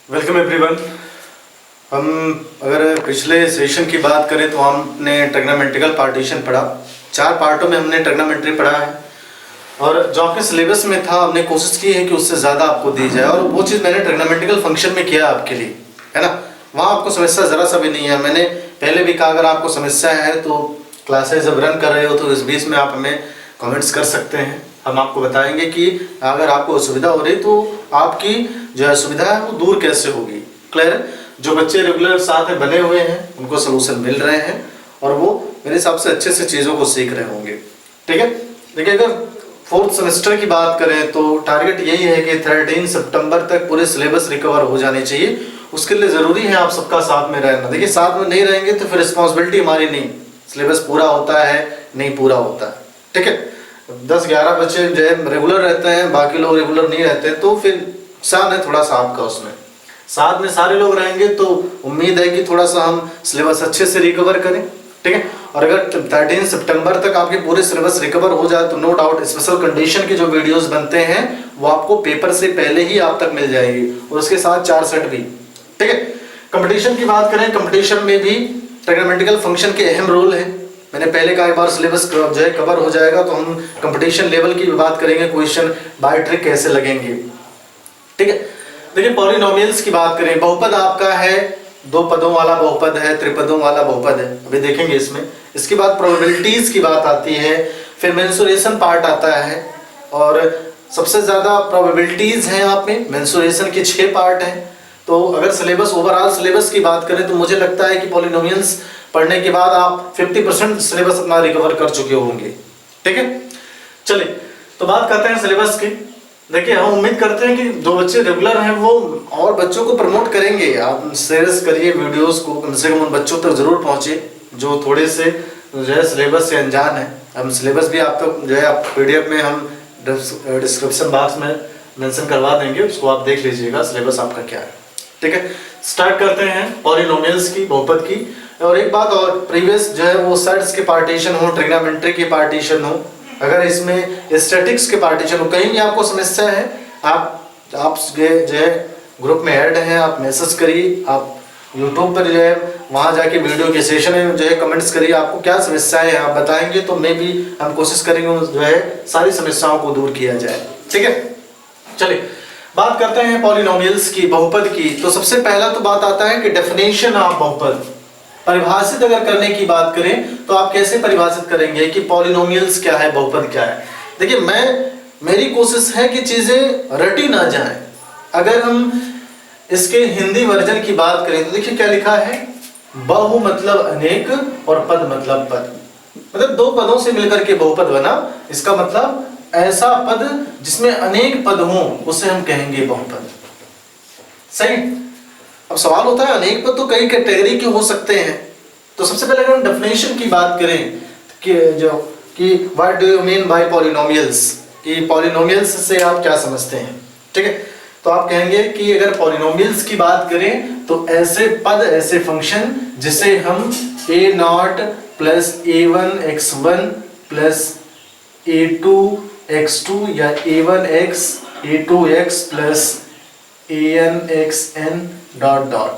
Welcome everyone. हम अगर पिछले सेशन की बात करें तो हमने ट्रिग्नोमेट्रिकल पार्टीशन पढ़ा। 4 पार्टों में हमने ट्रिग्नोमेट्री पढ़ा है और जो आपके सिलेबस में था हमने कोशिश की है कि उससे ज़्यादा आपको दी जाए, और वो चीज़ मैंने ट्रिग्नोमेट्रिकल फंक्शन में किया आपके लिए, है ना। वहाँ आपको समस्या ज़रा सा भी नहीं है। मैंने पहले भी कहा अगर आपको समस्या है तो क्लासेज जब रन कर रहे हो तो इस बीच में आप हमें कमेंट्स कर सकते हैं। हम आपको बताएंगे कि अगर आपको असुविधा हो रही तो आपकी जो असुविधा है वो दूर कैसे होगी। क्लियर? जो बच्चे रेगुलर साथ में बने हुए हैं उनको सोल्यूशन मिल रहे हैं और वो मेरे हिसाब से अच्छे से चीज़ों को सीख रहे होंगे। ठीक है। देखिए, अगर 4th सेमेस्टर की बात करें तो टारगेट यही है कि 13 सितंबर तक पूरे सिलेबस रिकवर हो जाने चाहिए। उसके लिए ज़रूरी है आप सबका साथ में रहना। देखिए, साथ में नहीं रहेंगे तो फिर रिस्पॉन्सिबिलिटी हमारी नहीं, सिलेबस पूरा होता है नहीं पूरा होता है। ठीक है। 10-11 बच्चे जो है रेगुलर रहते हैं, बाकी लोग रेगुलर नहीं रहते, तो फिर नुकसान है थोड़ा सा आपका उसमें। साथ में सारे लोग रहेंगे तो उम्मीद है कि थोड़ा सा हम सिलेबस अच्छे से रिकवर करें। ठीक है। और अगर 13 सितंबर तक आपके पूरे सिलेबस रिकवर हो जाए तो नो डाउट स्पेशल कंडीशन के जो वीडियोस बनते हैं वो आपको पेपर से पहले ही आप तक मिल जाएगी, और उसके साथ 4 सेट भी। ठीक है। कंपटीशन की बात करें, कंपटीशन में भी ट्रिग्नोमेट्रिकल फंक्शन के अहम रोल है। मैंने पहले कहा एक बार सिलेबस जो है कवर हो जाएगा तो हम कंपटीशन लेवल की बात करेंगे, क्वेश्चन बाय ट्रिक कैसे लगेंगे। ठीक है। देखिए, पॉलिनोमियल्स की बात करें, बहुपद आपका है 2 पदों वाला बहुपद है, त्रिपदों वाला बहुपद है, अभी देखेंगे इसमें। इसके बाद प्रोबेबिलिटीज की बात आती है, फिर मेंसुरेशन पार्ट आता है, और सबसे ज्यादा प्रोबेबिलिटीज हैं आप में, मेंसुरेशन के 6 पार्ट हैं। तो अगर सिलेबस ओवरऑल सिलेबस की बात करें तो मुझे लगता है कि पॉलिनोमियल्स पढ़ने के बाद आप 50% सिलेबस अपना रिकवर कर चुके होंगे। ठीक है। चलिए, तो बात करते हैं सिलेबस की। देखिए, हम उम्मीद करते हैं कि जो बच्चे रेगुलर हैं वो और बच्चों को प्रमोट करेंगे। आप शेयर करिए वीडियोस को, कम से कम उन बच्चों तक जरूर पहुंचे जो थोड़े से जो है सिलेबस से अनजान है। हम सिलेबस भी आप तक जो है आप PDF में हम डिस्क्रिप्शन बॉक्स में मेंशन करवा देंगे, उसको आप देख लीजिएगा सिलेबस आपका क्या है। ठीक है। स्टार्ट करते हैं पॉलिनोमियल्स की, बहुपद की। और एक बात और, प्रीवियस जो है वो सेट्स के पार्टीशन हो, ट्रिग्नोमेट्री के पार्टीशन हो, अगर इसमें स्टैटिक्स के पार्टीशन हो, कहीं भी आपको समस्या है आप जो है ग्रुप में ऐड हैं, आप मैसेज करिए, आप यूट्यूब पर जो है वहाँ जाके वीडियो के सेशन में जो है कमेंट्स करिए, आपको क्या समस्याएं हैं आप बताएंगे तो मैं भी हम कोशिश करेंगे जो है सारी समस्याओं को दूर किया जाए। ठीक है। चलिए, बात करते हैं पॉलिनोमियल्स की, बहुपद की। तो सबसे पहला तो बात आता है कि डेफिनेशन ऑफ बहुपद। परिभाषित अगर करने की बात करें तो आप कैसे परिभाषित करेंगे कि पॉलिनोमियल्स क्या है, बहुपद क्या है। देखिए, मेरी कोशिश है कि चीजें रटी ना जाएं। अगर हम इसके हिंदी वर्जन की बात करें तो देखिए क्या लिखा है, बहु मतलब अनेक और पद मतलब पद, मतलब 2 पदों से मिलकर के बहुपद बना। इसका मतलब ऐसा पद जिसमें अनेक पद हों उसे हम कहेंगे बहुपद। सही। अब सवाल होता है अनेक पद तो कई कैटेगरी के हो सकते हैं। तो सबसे पहले अगर हम डेफिनेशन की बात करें कि what do you mean by polynomials, कि पॉलिनोमियल्स से आप क्या समझते हैं। ठीक है। तो आप कहेंगे कि अगर पॉलिनोमियल्स की बात करें तो ऐसे पद, ऐसे फंक्शन जिसे हम a0 plus a1x1 plus a2x2 या a1x a2x plus anxn dot dot,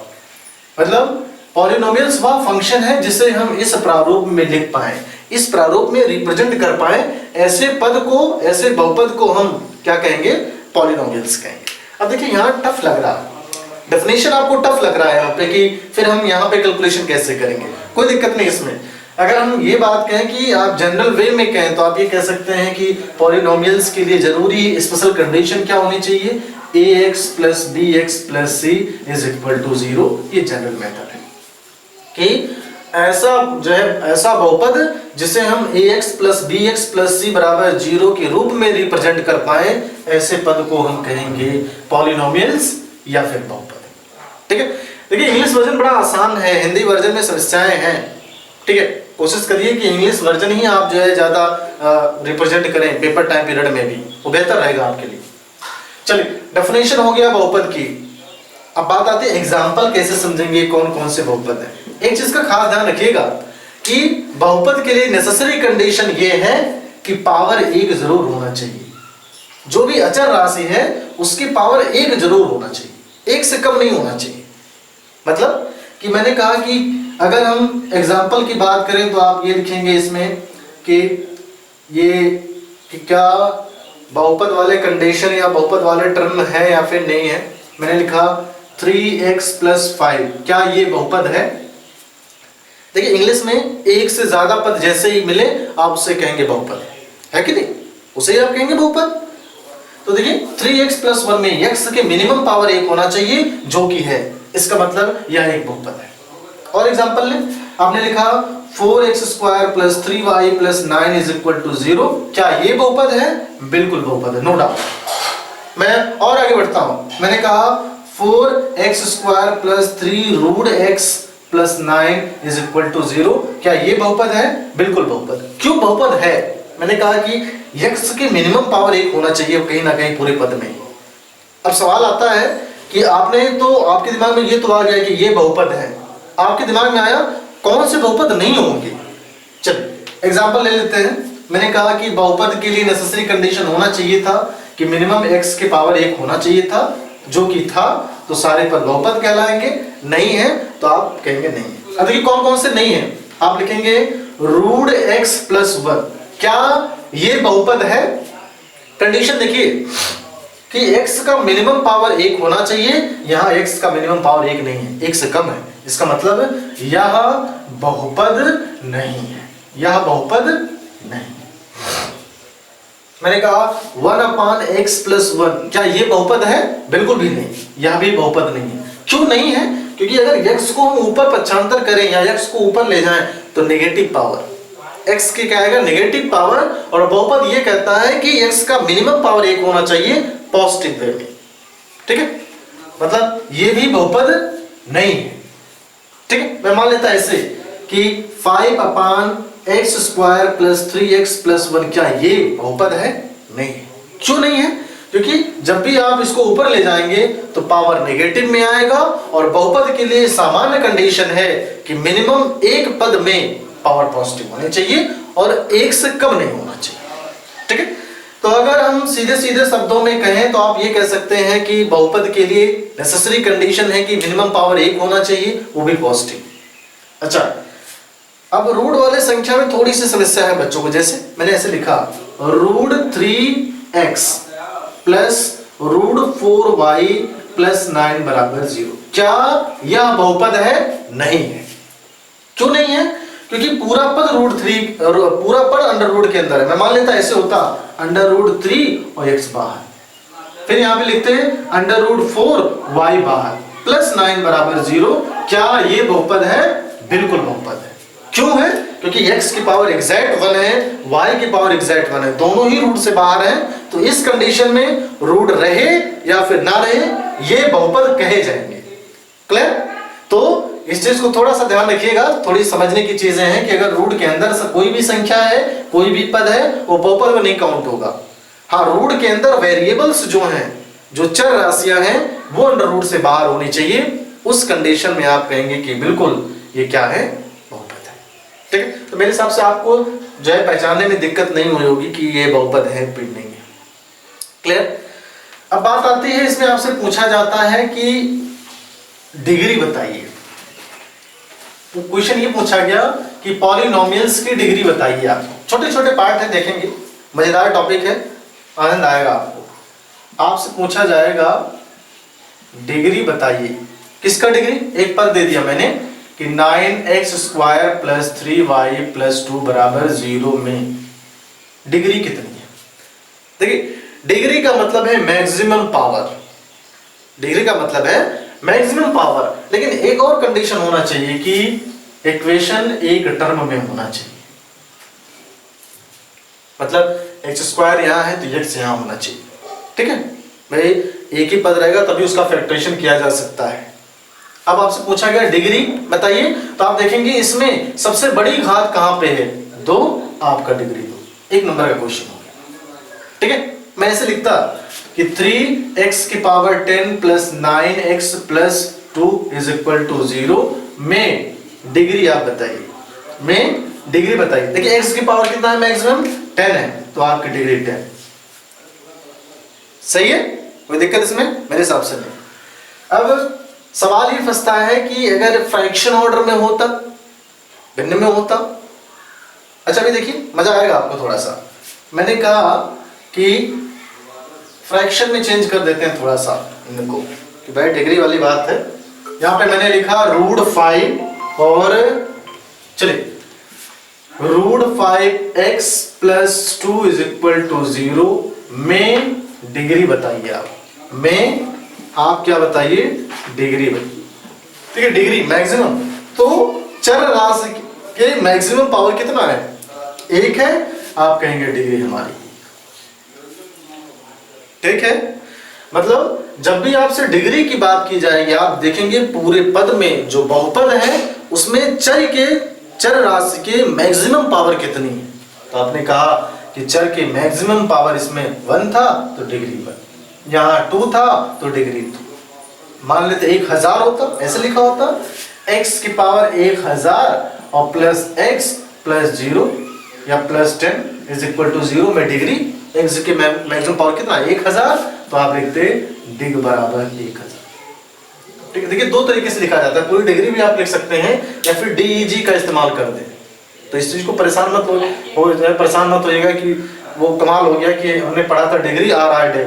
मतलब पॉलिनोमियल्स वह फंक्शन है जिसे हम इस प्रारूप में लिख पाए, इस प्रारूप में रिप्रेजेंट कर पाए, ऐसे पद को, ऐसे बहुपद को हम क्या कहेंगे, पॉलिनोमियल्स कहेंगे। अब देखिए, यहाँ टफ लग रहा है, डेफिनेशन आपको टफ लग रहा है यहाँ पे कि फिर हम यहाँ पे कैलकुलेशन कैसे करेंगे। कोई दिक्कत नहीं इसमें। अगर हम ये बात कहें कि आप जनरल वे में कहें तो आप ये कह सकते हैं कि पॉलिनोमियल्स के लिए जरूरी स्पेशल कंडीशन क्या होनी चाहिए, ax plus bx plus c is equal to 0। ये जनरल मेथड है कि ऐसा जो है ऐसा बहुपद जिसे हम ax plus bx plus c बराबर 0 के रूप में रिप्रेजेंट कर पाए, ऐसे पद को हम कहेंगे पॉलिनोमियल्स या फिर बहुपद। ठीक है। देखिए, इंग्लिश वर्जन बड़ा आसान है, हिंदी वर्जन में समस्याएं हैं। ठीक है। कोशिश करिए कि इंग्लिश वर्जन ही आप जो है ज्यादा रिप्रेजेंट करें पेपर टाइम पीरियड में भी, वो बेहतर रहेगा आपके लिए। चलिए, डेफिनेशन हो गया बहुपद की। अब बात आती है एग्जाम्पल कैसे समझेंगे कौन कौन से बहुपद हैं। एक चीज का खास ध्यान रखिएगा कि बहुपद के लिए नेसेसरी कंडीशन ये है कि पावर 1 जरूर होना चाहिए। जो भी अचर राशि है उसकी पावर 1 जरूर होना चाहिए। 1 से कम नहीं होना चाहिए। मतलब कि मैंने कहा कि अगर हम एग्जाम्पल की बात करें तो आप ये लिखेंगे इसमें कि ये कि क्या बहुपद वाले कंडीशन या बहुपद वाले टर्म है या फिर नहीं है। मैंने लिखा 3x + 5, क्या ये बहुपद है। देखिए इंग्लिश में एक से ज्यादा पद जैसे ही मिले आप उसे कहेंगे बहुपद, है कि नहीं, उसे ही आप कहेंगे बहुपद। तो देखिए 3x + 1 में x के मिनिमम पावर 1 होना चाहिए जो कि है, इसका मतलब यह एक बहुपद है। और एग्जांपल लें, आपने लिखा 4x² + 3y + 9 = 0, क्या ये बहुपद है। बिल्कुल बहुपद है, नो डाउट। मैं और आगे बढ़ता हूं, मैंने कहा 4x² + 3√x + 9 = 0, क्या ये बहुपद है। बिल्कुल बहुपद। क्यों बहुपद है, मैंने कहा कि x के मिनिमम पावर 1 होना चाहिए कहीं ना कहीं पूरे पद में। अब सवाल आता है कि आपने तो आपके दिमाग में ये तो आ गया कि ये बहुपद है, आपके दिमाग में आया कौन से बहुपद नहीं होंगे। चलिए एग्जांपल ले लेते हैं। मैंने कहा कि बहुपद के लिए नेसेसरी कंडीशन होना चाहिए था कि मिनिमम x के पावर 1 होना चाहिए था, जो कि था, तो सारे पद बहुपद कहलाएंगे। नहीं है तो आप कहेंगे नहीं है। अब देखिए कौन कौन से नहीं है, आप लिखेंगे √x + 1, क्या ये बहुपद है। कंडीशन देखिए कि x का मिनिमम पावर 1 होना चाहिए, यहां x का मिनिमम पावर 1 नहीं है, 1 से कम है, इसका मतलब यह बहुपद नहीं है, यह बहुपद नहीं। मैंने कहा 1/x + 1, क्या ये बहुपद है। बिल्कुल भी नहीं, यह भी बहुपद नहीं है। क्यों नहीं है, क्योंकि अगर x को हम ऊपर पक्षांतर करें या x को ऊपर ले जाएं तो नेगेटिव पावर, x की क्या आएगा, नेगेटिव पावर। और बहुपद ये कहता है कि x का मिनिमम पावर 1 होना चाहिए पॉजिटिव वे में, ठीक है, मतलब ये भी बहुपद नहीं है। ठीक है, मैं मान लेता ऐसे कि 5/x² + 3x + 1, क्या ये बहुपद है। नहीं है। क्यों नहीं है, क्योंकि जब भी आप इसको ऊपर ले जाएंगे तो पावर नेगेटिव में आएगा, और बहुपद के लिए सामान्य कंडीशन है कि मिनिमम एक पद में पावर पॉजिटिव होनी चाहिए और 1 से कम नहीं होना चाहिए। ठीक है, तो अगर हम सीधे सीधे शब्दों में कहें तो आप ये कह सकते हैं कि बहुपद के लिए नेसेसरी कंडीशन है कि मिनिमम पावर 1 होना चाहिए, वो भी पॉजिटिव। अच्छा, अब रूट वाले संख्या में थोड़ी सी समस्या है बच्चों को। जैसे मैंने ऐसे लिखा √3x + √4y + 9 = 0, क्या यह बहुपद है। नहीं है। क्यों नहीं है, क्योंकि पूरा पद पूरा पद अंडर रूट के अंदर है। मैं मान लेता ऐसे होता √3 और x बाहर, फिर यहां पे लिखते हैं √4y बाहर + 9 = 0, क्या ये बहुपद है। बिल्कुल बहुपद है। क्यों है, क्योंकि x की पावर एग्जैक्ट 1 है, y की पावर एग्जैक्ट 1 है, दोनों ही रूट से बाहर हैं, तो इस कंडीशन में रूट रहे या फिर ना रहे ये बहुपद कहे जाएंगे। क्लियर। तो इस चीज को थोड़ा सा ध्यान रखिएगा, थोड़ी समझने की चीजें हैं कि अगर रूट के अंदर से कोई भी संख्या है, कोई भी पद है, वो बहुपद में नहीं काउंट होगा। हाँ, रूट के अंदर वेरिएबल्स जो हैं, जो चर राशियां हैं, वो अंडर रूट से बाहर होनी चाहिए। उस कंडीशन में आप कहेंगे कि बिल्कुल ये क्या है, बहुपद है। ठीक है, तो मेरे हिसाब से आपको जो है पहचानने में दिक्कत नहीं हुई होगी कि ये बहुपद है फिर नहीं है। क्लियर। अब बात आती है, इसमें आपसे पूछा जाता है कि डिग्री बताइए। तो क्वेश्चन ये पूछा गया कि पॉलिनोमियल्स की डिग्री बताइए। आपको छोटे छोटे पार्ट है, देखेंगे, मजेदार टॉपिक है, आनंद आएगा आपको। आपसे पूछा जाएगा डिग्री बताइए। किसका डिग्री, एक पद दे दिया मैंने कि 9x² + 3y + 2 = 0 में डिग्री कितनी है। देखिए डिग्री का मतलब है मैक्सिमम पावर, डिग्री का मतलब है मैक्सिमम पावर, लेकिन एक और कंडीशन होना चाहिए कि इक्वेशन एक टर्म में होना चाहिए। मतलब x² यहां है तो x यहां होना चाहिए। ठीक है भाई, एक ही पद रहेगा तभी उसका फैक्टरेशन किया जा सकता है। अब आपसे पूछा गया डिग्री बताइए, तो आप देखेंगे इसमें सबसे बड़ी घात कहां पे है, 2, आपका डिग्री 2, एक नंबर का क्वेश्चन हो गया। ठीक है, मैं ऐसे लिखता कि 3x⁻10 + 9x + 2 = 0 में डिग्री आप बताइए, में डिग्री बताइए। देखिए x की पावर कितना है, मैक्सिमम 10 है, तो आपकी डिग्री 10। सही है, कोई दिक्कत इसमें, मेरे हिसाब से नहीं। अब सवाल ये फंसता है कि अगर फ्रैक्शन ऑर्डर में होता, भिन्न में होता। अच्छा अभी देखिए मजा आएगा आपको थोड़ा सा। मैंने कहा कि फ्रैक्शन में चेंज कर देते हैं थोड़ा सा इनको, कि भाई डिग्री वाली बात है। यहाँ पे मैंने लिखा √5 और चलिए √5x + 2 = 0 में डिग्री बताइए आप, में आप क्या बताइए, डिग्री बताइए। ठीक है, डिग्री मैक्सिमम, तो चर राशि के मैक्सिमम पावर कितना है, 1 है, आप कहेंगे डिग्री हमारी। ठीक है, मतलब जब भी आपसे डिग्री की बात की जाएगी आप देखेंगे पूरे पद में जो बहुपद है उसमें चर राशि के मैक्सिमम पावर कितनी है। तो आपने कहा कि चर के मैक्सिमम पावर इसमें 1 था तो डिग्री 1, यहाँ 2 था तो डिग्री 2। मान लेते 1000 होता, ऐसे लिखा होता x की पावर 1000 और प्लस x + 0 या +10 = 0 में डिग्री x के मैक्सिमम पावर कितना, 1000, तो आप लिखते डिग बराबर 1000। ठीक है, देखिए दो तरीके से लिखा जाता है, पूरी डिग्री भी आप लिख सकते हैं या फिर DEG का इस्तेमाल कर दें। तो इस चीज को परेशान मत होइएगा कि वो कमाल हो गया कि हमने पढ़ा था डिग्री RR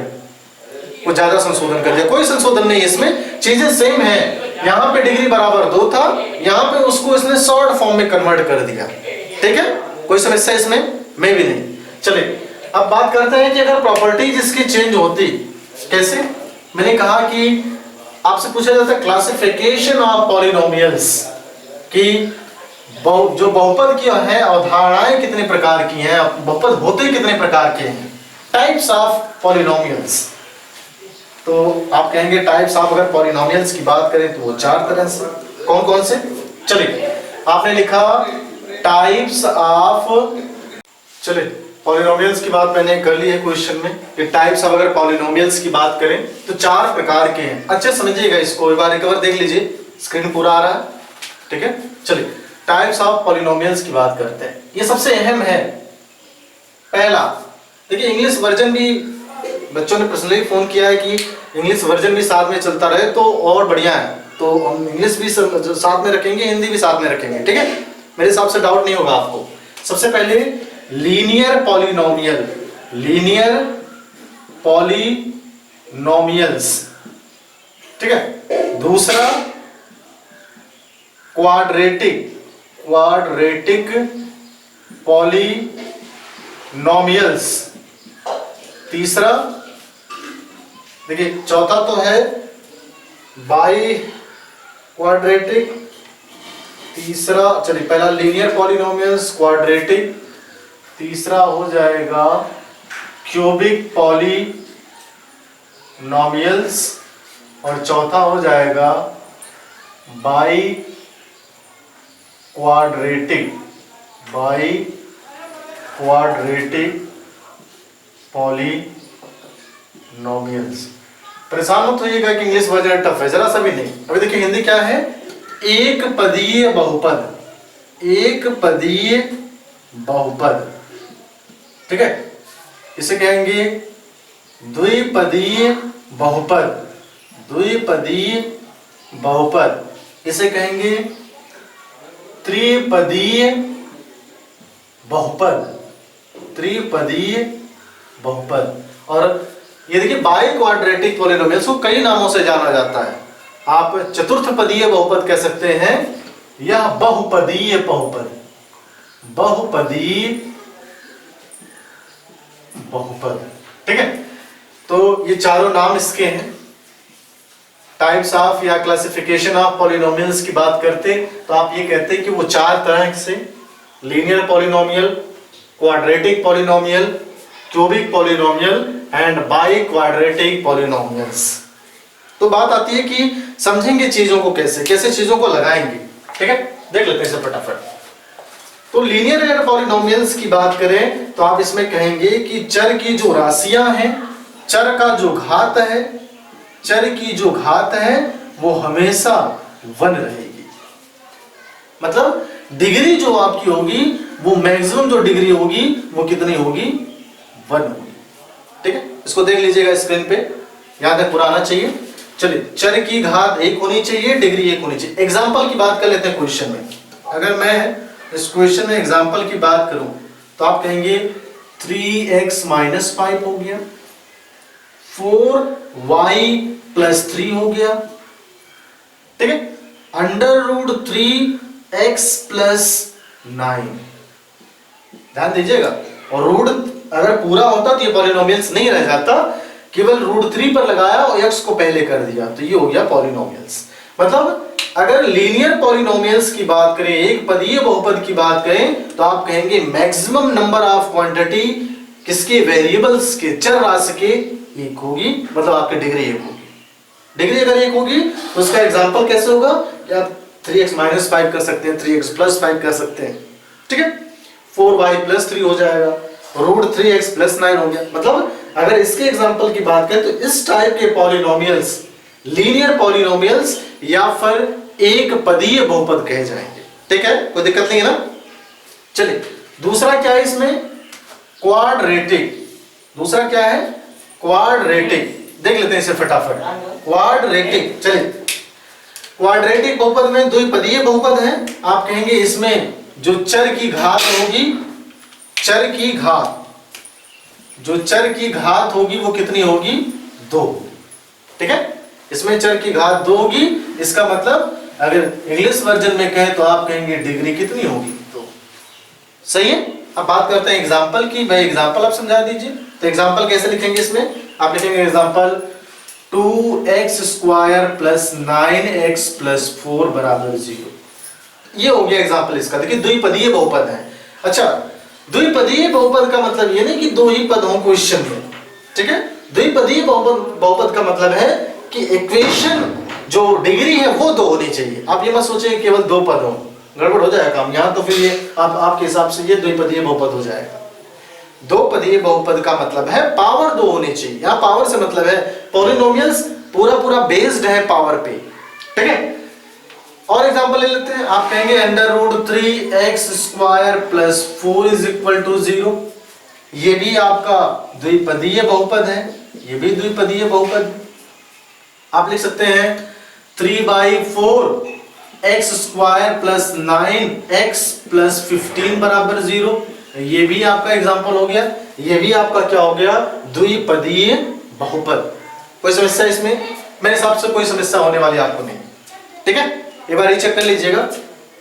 वो ज्यादा संशोधन कर दिया। कोई संशोधन नहीं, इसमें चीजें सेम है। यहाँ पे डिग्री बराबर 2 था, यहाँ पे उसको इसने शॉर्ट फॉर्म में कन्वर्ट कर दिया। ठीक है, कोई समस्या इसमें में भी नहीं। चलिए अब बात करते हैं कि अगर प्रॉपर्टीज इसकी चेंज होती कैसे। मैंने कहा कि आपसे पूछा जाता है क्लासिफिकेशन ऑफ पॉलिनोमियल्स की जो बहुपद की है अवधारणाएं कितने प्रकार की हैं, बहुपद होते कितने प्रकार के हैं, टाइप्स ऑफ पॉलिनोमियल्स। तो आप कहेंगे टाइप्स ऑफ, अगर पॉलिनोमियल्स की बात करें तो वो 4 तरह से। कौन कौन से, चलिए आपने लिखा टाइप्स ऑफ, चलिए पॉलिनोमियल्स की बात मैंने कर ली है क्वेश्चन में कि टाइप्स ऑफ, अगर पॉलिनोमियल्स की बात करें तो 4 प्रकार के हैं। अच्छे समझिएगा इसको, एक बार रिकवर देख लीजिए, स्क्रीन पूरा आ रहा है। ठीक है, चलिए टाइप्स ऑफ पॉलिनोमियल्स की बात करते हैं। ये सबसे अहम है। पहला देखिए, इंग्लिश वर्जन भी बच्चों ने पर्सनली फोन किया है कि इंग्लिश वर्जन भी साथ में चलता रहे तो और बढ़िया है, तो हम इंग्लिश भी साथ में रखेंगे, हिंदी भी साथ में रखेंगे। ठीक है, मेरे हिसाब से डाउट नहीं होगा आपको। सबसे पहले लीनियर पॉलिनोमियल, लीनियर पॉलिनोमियल्स। ठीक है, दूसरा क्वाड्रेटिक पॉलिनोमियल्स। तीसरा देखिए, चौथा तो है बाई क्वाड्रेटिक। तीसरा, चलिए पहला लीनियर पॉलिनोमियल्स, क्वाड्रेटिक, तीसरा हो जाएगा क्यूबिक पॉलिनोमियल्स और चौथा हो जाएगा बाई क्वाड्रेटिक पॉलिनोमियल्स। परेशान मत होइएगा कि इंग्लिश वर्जन टफ है, जरा सा भी नहीं। अभी देखिए हिंदी क्या है, एक पदीय बहुपद, एक पदीय बहुपद। ठीक है, इसे कहेंगे द्विपदीय बहुपद, द्विपदीय बहुपद। इसे कहेंगे त्रिपदीय बहुपद, त्रिपदीय बहुपद। और ये देखिए बाई क्वाड्रेटिक पॉलिनोमियल्स को कई नामों से जाना जाता है। आप चतुर्थपदीय बहुपद कह सकते हैं या बहुपदीय बहुपद, बहुपदीय बहुपद। ठीक है, तो ये चारों नाम इसके हैं। टाइप्स ऑफ या क्लासिफिकेशन ऑफ पॉलिनोमियल्स की बात करते तो आप ये कहते हैं कि वो 4 तरह से, linear polynomial, quadratic polynomial, cubic polynomial and by quadratic polynomials. तो बात आती है कि समझेंगे चीजों को कैसे, कैसे चीजों को लगाएंगे। ठीक है, देख लेते हैं इसे फटाफट। तो लीनियर पॉलिनोमियल्स की बात करें तो आप इसमें कहेंगे कि चर की जो राशियां हैं, चर का जो घात है, चर की जो घात है वो हमेशा 1 रहेगी। मतलब डिग्री जो आपकी होगी वो मैक्सिमम जो डिग्री होगी वो कितनी होगी, 1 होगी। ठीक है, इसको देख लीजिएगा स्क्रीन पे, याद है पुराना चाहिए। चलिए, चर की घात 1 होनी चाहिए, डिग्री 1 होनी चाहिए। एग्जाम्पल की बात कर लेते हैं क्वेश्चन में। अगर मैं इस क्वेश्चन में एग्जाम्पल की बात करूं तो आप कहेंगे 3x माइनस 5 हो गया, 4y प्लस 3 हो गया, ठीक है, अंडर रूट 3x प्लस 9। ध्यान दीजिएगा, और रूट अगर पूरा होता तो ये पॉलिनोमियल्स नहीं रह जाता, केवल रूट 3 पर लगाया और x को पहले कर दिया, तो ये हो गया पॉलिनोमियल्स। मतलब अगर लीनियर पॉलिनोमियल्स की बात करें, एक पदीय बहुपद की बात करें, तो आप कहेंगे मैक्सिमम नंबर ऑफ क्वांटिटी किसके, वेरिएबल्स के, चर राशि के 1 होगी, मतलब आपकी डिग्री 1 होगी। डिग्री अगर 1 होगी तो उसका एग्जांपल कैसे होगा कि आप 3x माइनस 5 कर सकते हैं, 3x प्लस 5 कर सकते हैं, ठीक है, 4y प्लस 3 हो जाएगा, रूट 3x प्लस 9 हो गया। मतलब अगर इसके एग्जांपल की बात करें तो इस टाइप के पॉलिनोमियल्स लीनियर पॉलिनोमियल्स या फिर एक पदीय बहुपद कहे जाएंगे, ठीक है, कोई दिक्कत नहीं है ना। चलिए, दूसरा क्या है इसमें, क्वाड्रेटिक। दूसरा क्या है, क्वाड्रेटिक। देख लेते हैं इसे फटाफट, क्वाड्रेटिक। चलिए, क्वाड्रेटिक बहुपद में द्विपदीय बहुपद है। आप कहेंगे इसमें जो चर की घात होगी, चर की घात, जो चर की घात होगी वो कितनी होगी, 2, ठीक है, इसमें चर की घात 2 होगी। इसका मतलब अगर इंग्लिश वर्जन में कहें तो आप कहेंगे डिग्री कितनी होगी, 2। सही है। अब बात करते हैं एग्जाम्पल की। भाई एग्जाम्पल आप समझा दीजिए। तो एग्जाम्पल कैसे लिखेंगे इसमें, आप लिखेंगे example 2x square plus 9x plus 4 बराबर 0। ये हो गया एग्जाम्पल इसका। देखिए, द्विपदीय बहुपद है। अच्छा, द्विपदीय बहुपद का मतलब ये नहीं कि 2 ही पद हों क्वेश्चन में, ठीक है। द्विपदीय बहुपद का मतलब है कि इक्वेशन जो डिग्री है वो 2 होनी चाहिए। आप ये मत सोचिए केवल 2 पद हो, गड़बड़ हो जाएगा काम यहाँ। तो फिर ये आपके हिसाब से ये द्विपदीय बहुपद हो जाएगा। 2 पदीय बहुपद का मतलब है पावर 2 होनी चाहिए। यहाँ पावर से मतलब है पॉलिनोमियल्स पूरा बेस्ड है पावर पे, ठीक है। और एग्जांपल ले लेते हैं। आप कहेंगे under root 3x square plus 4 is equal to 0। ये भी आपका द्विपदीय बहुपद है, ये भी द्विपदीय बहुपद है। आप लिख सकते हैं 3/4 x square plus 9x plus 15 बराबर 0। ये भी आपका एग्जांपल हो गया। ये भी आपका क्या हो गया, द्विपदीय बहुपद। कोई समस्या इसमें? मेरे हिसाब से कोई समस्या होने वाली आपको नहीं, ठीक है। एक बार ये चेक कर लीजिएगा,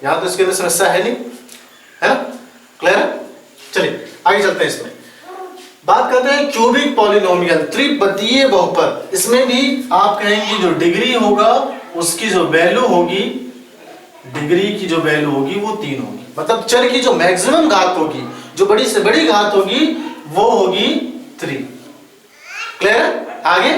यहां तो इसके अंदर समस्या है नहीं, है ना, क्लियर है। चलिए आगे चलते हैं। इसमें बात करते हैं क्यूबिक पॉलिनोमियल, त्रिपदीय बहुपद। इसमें भी आप कहेंगे जो डिग्री होगा उसकी जो वैल्यू होगी, डिग्री की जो वैल्यू होगी वो 3 होगी। मतलब चर की जो मैक्सिमम घात होगी, जो बड़ी से बड़ी घात होगी वो होगी 3। क्लियर है। आगे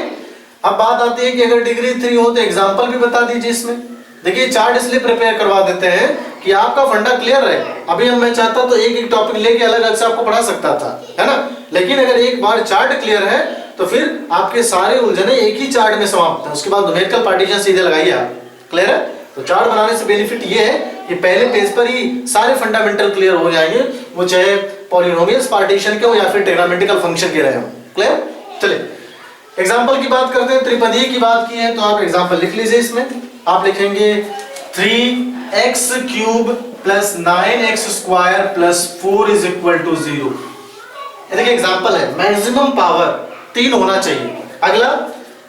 अब बात आती है कि अगर डिग्री 3 हो तो एग्जांपल भी बता दीजिए इसमें। देखिए चार्ट इसलिए प्रिपेयर करवा देते हैं कि आपका फंडा क्लियर रहे। अभी हम मैं चाहता तो एक टॉपिक लेके अलग अलग से आपको पढ़ा सकता था, है ना, लेकिन अगर एक बार चार्ट क्लियर है तो फिर आपके सारे उलझने एक ही चार्ट में समाप्त है। उसके बाद न्यूमेरिकल पार्टीशन सीधे लगाइए आप। क्लियर है। तो चार्ट बनाने से बेनिफिट ये है कि पहले पेज पर ही सारे फंडामेंटल क्लियर हो जाएंगे, वो चाहे पॉलिनोमियल्स पार्टीशन के हो या फिर ट्रिग्नोमेट्रिकल फंक्शन के रहे हो। क्लियर। चलिए एग्जांपल की बात करते हैं। त्रिपदीय की बात की है तो आप एग्जांपल लिख लीजिए। इसमें आप लिखेंगे 3x cube plus 9x square plus 4 is equal to 0। ये देखिए एग्जांपल है, मैक्सिमम पावर 3 होना चाहिए। अगला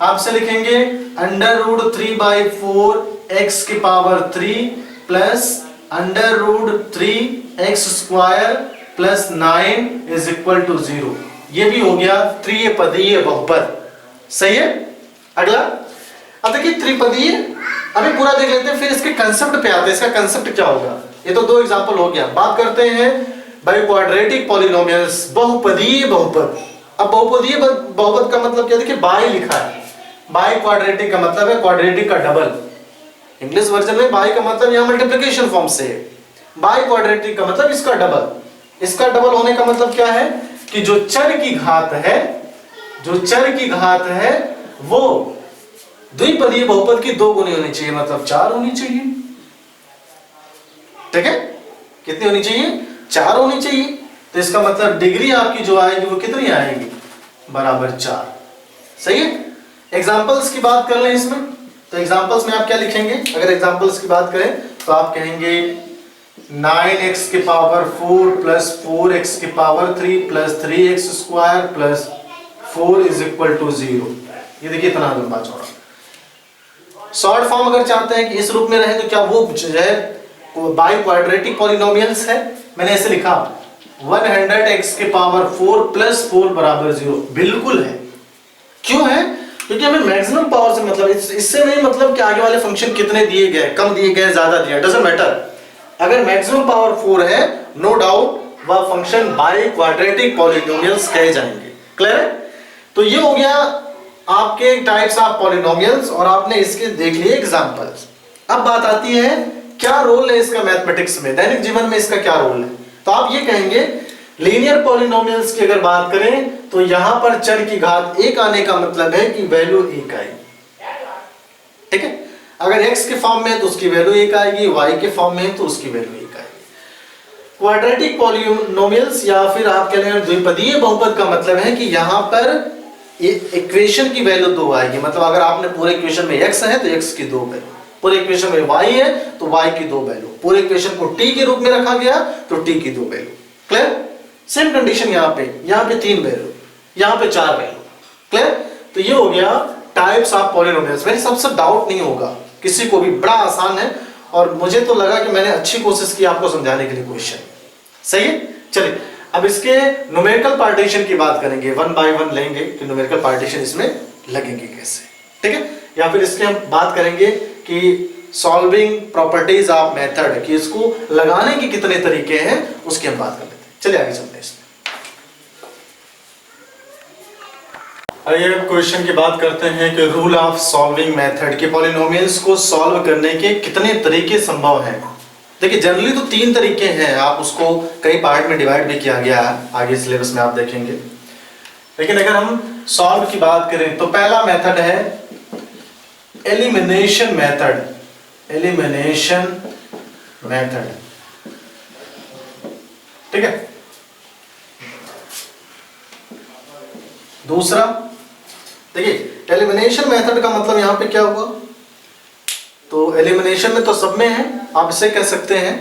आपसे लिखेंगे अंडर रूट 3/4 x की power 3 plus under root 3x square plus 9 is equal to 0। ये भी हो गया त्रिपदीय बहुपद। सही है। अगला अब देखिए त्रिपदीय, अभी पूरा देख लेते हैं फिर इसके कंसेप्ट पे आते हैं। इसका कंसेप्ट क्या होगा। ये तो 2 एग्जांपल हो गया। बात करते हैं बाय क्वाड्रेटिक पॉलिनोमियल्स, बहुपदीय बहुपद। अब बहुपदीय बहुपद का मतलब क्या, देखिए बाय लिखा है। बाय क्वाड्रेटिक का मतलब है क्वाड्रेटिक का डबल। इंग्लिश वर्जन में बाय का मतलब यहां मल्टीप्लिकेशन फॉर्म से है, बाय क्वाड्रेटिक का मतलब इसका डबल। इसका डबल होने का मतलब क्या है कि जो चर की घात है, जो चर की घात है वो द्विपदीय बहुपद की 2 गुनी होनी चाहिए, मतलब 4 होनी चाहिए। ठीक है। कितनी होनी चाहिए, 4 होनी चाहिए। तो इसका मतलब डिग्री आपकी जो आएगी वो कितनी आएगी, बराबर 4। सही है। एग्जांपल्स की बात कर लें इसमें। तो एग्जांपल्स में आप क्या लिखेंगे? अगर एग्जांपल्स की बात करें तो आप कहेंगे 9x की पावर 4 प्लस 4x की power 3 plus 3x square plus 4 is equal to 0। ये देखिए इतना लंबा चौड़ा। शॉर्ट फॉर्म अगर चाहते हैं कि इस रूप में रहे तो क्या वो जो है बाई क्वाड्रेटिक पॉलिनोमियल्स है? मैंने ऐसे लिखा 100x की पावर 4 प्लस 4 बराबर 0। बिल्कुल है। क्यों है? क्योंकि हमें मैक्सिमम पावर से मतलब इससे नहीं मतलब कि आगे वाले फंक्शन कितने दिए गए, कम दिए गए, ज्यादा दिए, डजंट मैटर। अगर मैक्सिमम पावर 4 है, नो डाउट वह फंक्शन बाई क्वाड्रेटिक पॉलिनोमियल्स कहे जाएंगे। क्लियर है? तो ये हो गया आपके टाइप्स ऑफ पॉलिनोमियल्स और आपने इसके देख लिए एग्जांपल्स। अब बात आती है क्या रोल है इसका मैथमेटिक्स में, दैनिक जीवन में इसका क्या रोल है? तो आप ये कहेंगे लीनियर पॉलिनोमियल्स की अगर बात करें तो यहां पर चर की घात 1 आने का मतलब है कि वैल्यू 1 आएगी। ठीक है? अगर x के फॉर्म में है तो उसकी वैल्यू 1 आएगी, y के फॉर्म में है तो उसकी वैल्यू 1 आएगी। क्वाड्रेटिक पॉलिनोमियल्स या फिर आप कह लें द्विपदीय बहुपद का मतलब है कि यहां पर इक्वेशन की वैल्यू 2 आएगी। मतलब अगर आपने पूरे इक्वेशन में x है तो x की 2 वैल्यू, पूरे इक्वेशन में y है तो y की 2 वैल्यू, पूरे इक्वेशन को t के रूप में रखा गया तो t की 2 वैल्यू। क्लियर? सेम कंडीशन यहाँ पे 3 वैल्यू, यहाँ पे 4 वैल्यू। क्लियर? तो ये हो गया टाइप्स ऑफ पॉलिनोमियल्स। मेरे सबसे डाउट नहीं होगा किसी को भी, बड़ा आसान है और मुझे तो लगा कि मैंने अच्छी कोशिश की आपको समझाने के लिए क्वेश्चन। सही है? चलिए अब इसके न्यूमेरिकल पार्टीशन की बात करेंगे, 1 बाय 1 लेंगे कि न्यूमेरिकल पार्टीशन इसमें लगेंगे कैसे। ठीक है? या फिर इसके हम बात करेंगे कि सॉल्विंग प्रॉपर्टीज ऑफ मेथड, कि इसको लगाने के कितने तरीके हैं उसकी हम बात कर लेते हैं। चलिए आगे चलते हैं इसमें। आइए अब क्वेश्चन की बात करते हैं कि रूल ऑफ सॉल्विंग मेथड, कि पॉलिनोमियल्स को सॉल्व करने के कितने तरीके संभव हैं। देखिए जनरली तो 3 तरीके हैं, आप उसको कई पार्ट में डिवाइड भी किया गया है, आगे सिलेबस में आप देखेंगे। लेकिन अगर हम सॉल्व की बात करें तो पहला मेथड है एलिमिनेशन मेथड। एलिमिनेशन मेथड, ठीक है। दूसरा देखिए एलिमिनेशन मेथड का मतलब यहां पे क्या हुआ, तो एलिमिनेशन में तो सब में है, आप इसे कह सकते हैं,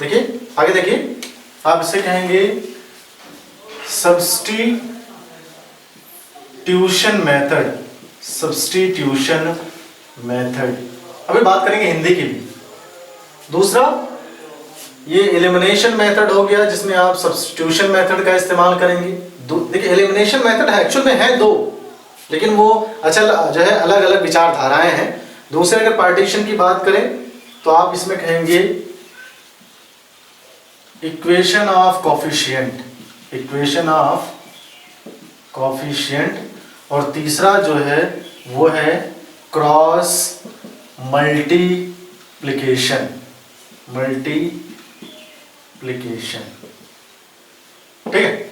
देखिए आगे देखिए, आप इसे कहेंगे सब्स्टिट्यूशन मेथड। सब्स्टिट्यूशन मेथड, अभी बात करेंगे हिंदी की भी। दूसरा ये एलिमिनेशन मेथड हो गया जिसमें आप सब्स्टिट्यूशन मेथड का इस्तेमाल करेंगे। देखिए एलिमिनेशन मेथड एक्चुअल में है 2, लेकिन वो अच्छा जो है अलग अलग विचारधाराएं हैं। दूसरे अगर पार्टीशन की बात करें तो आप इसमें कहेंगे equation of coefficient, equation of coefficient, और तीसरा जो है वो है क्रॉस मल्टीप्लिकेशन। मल्टीप्लिकेशन, ठीक है।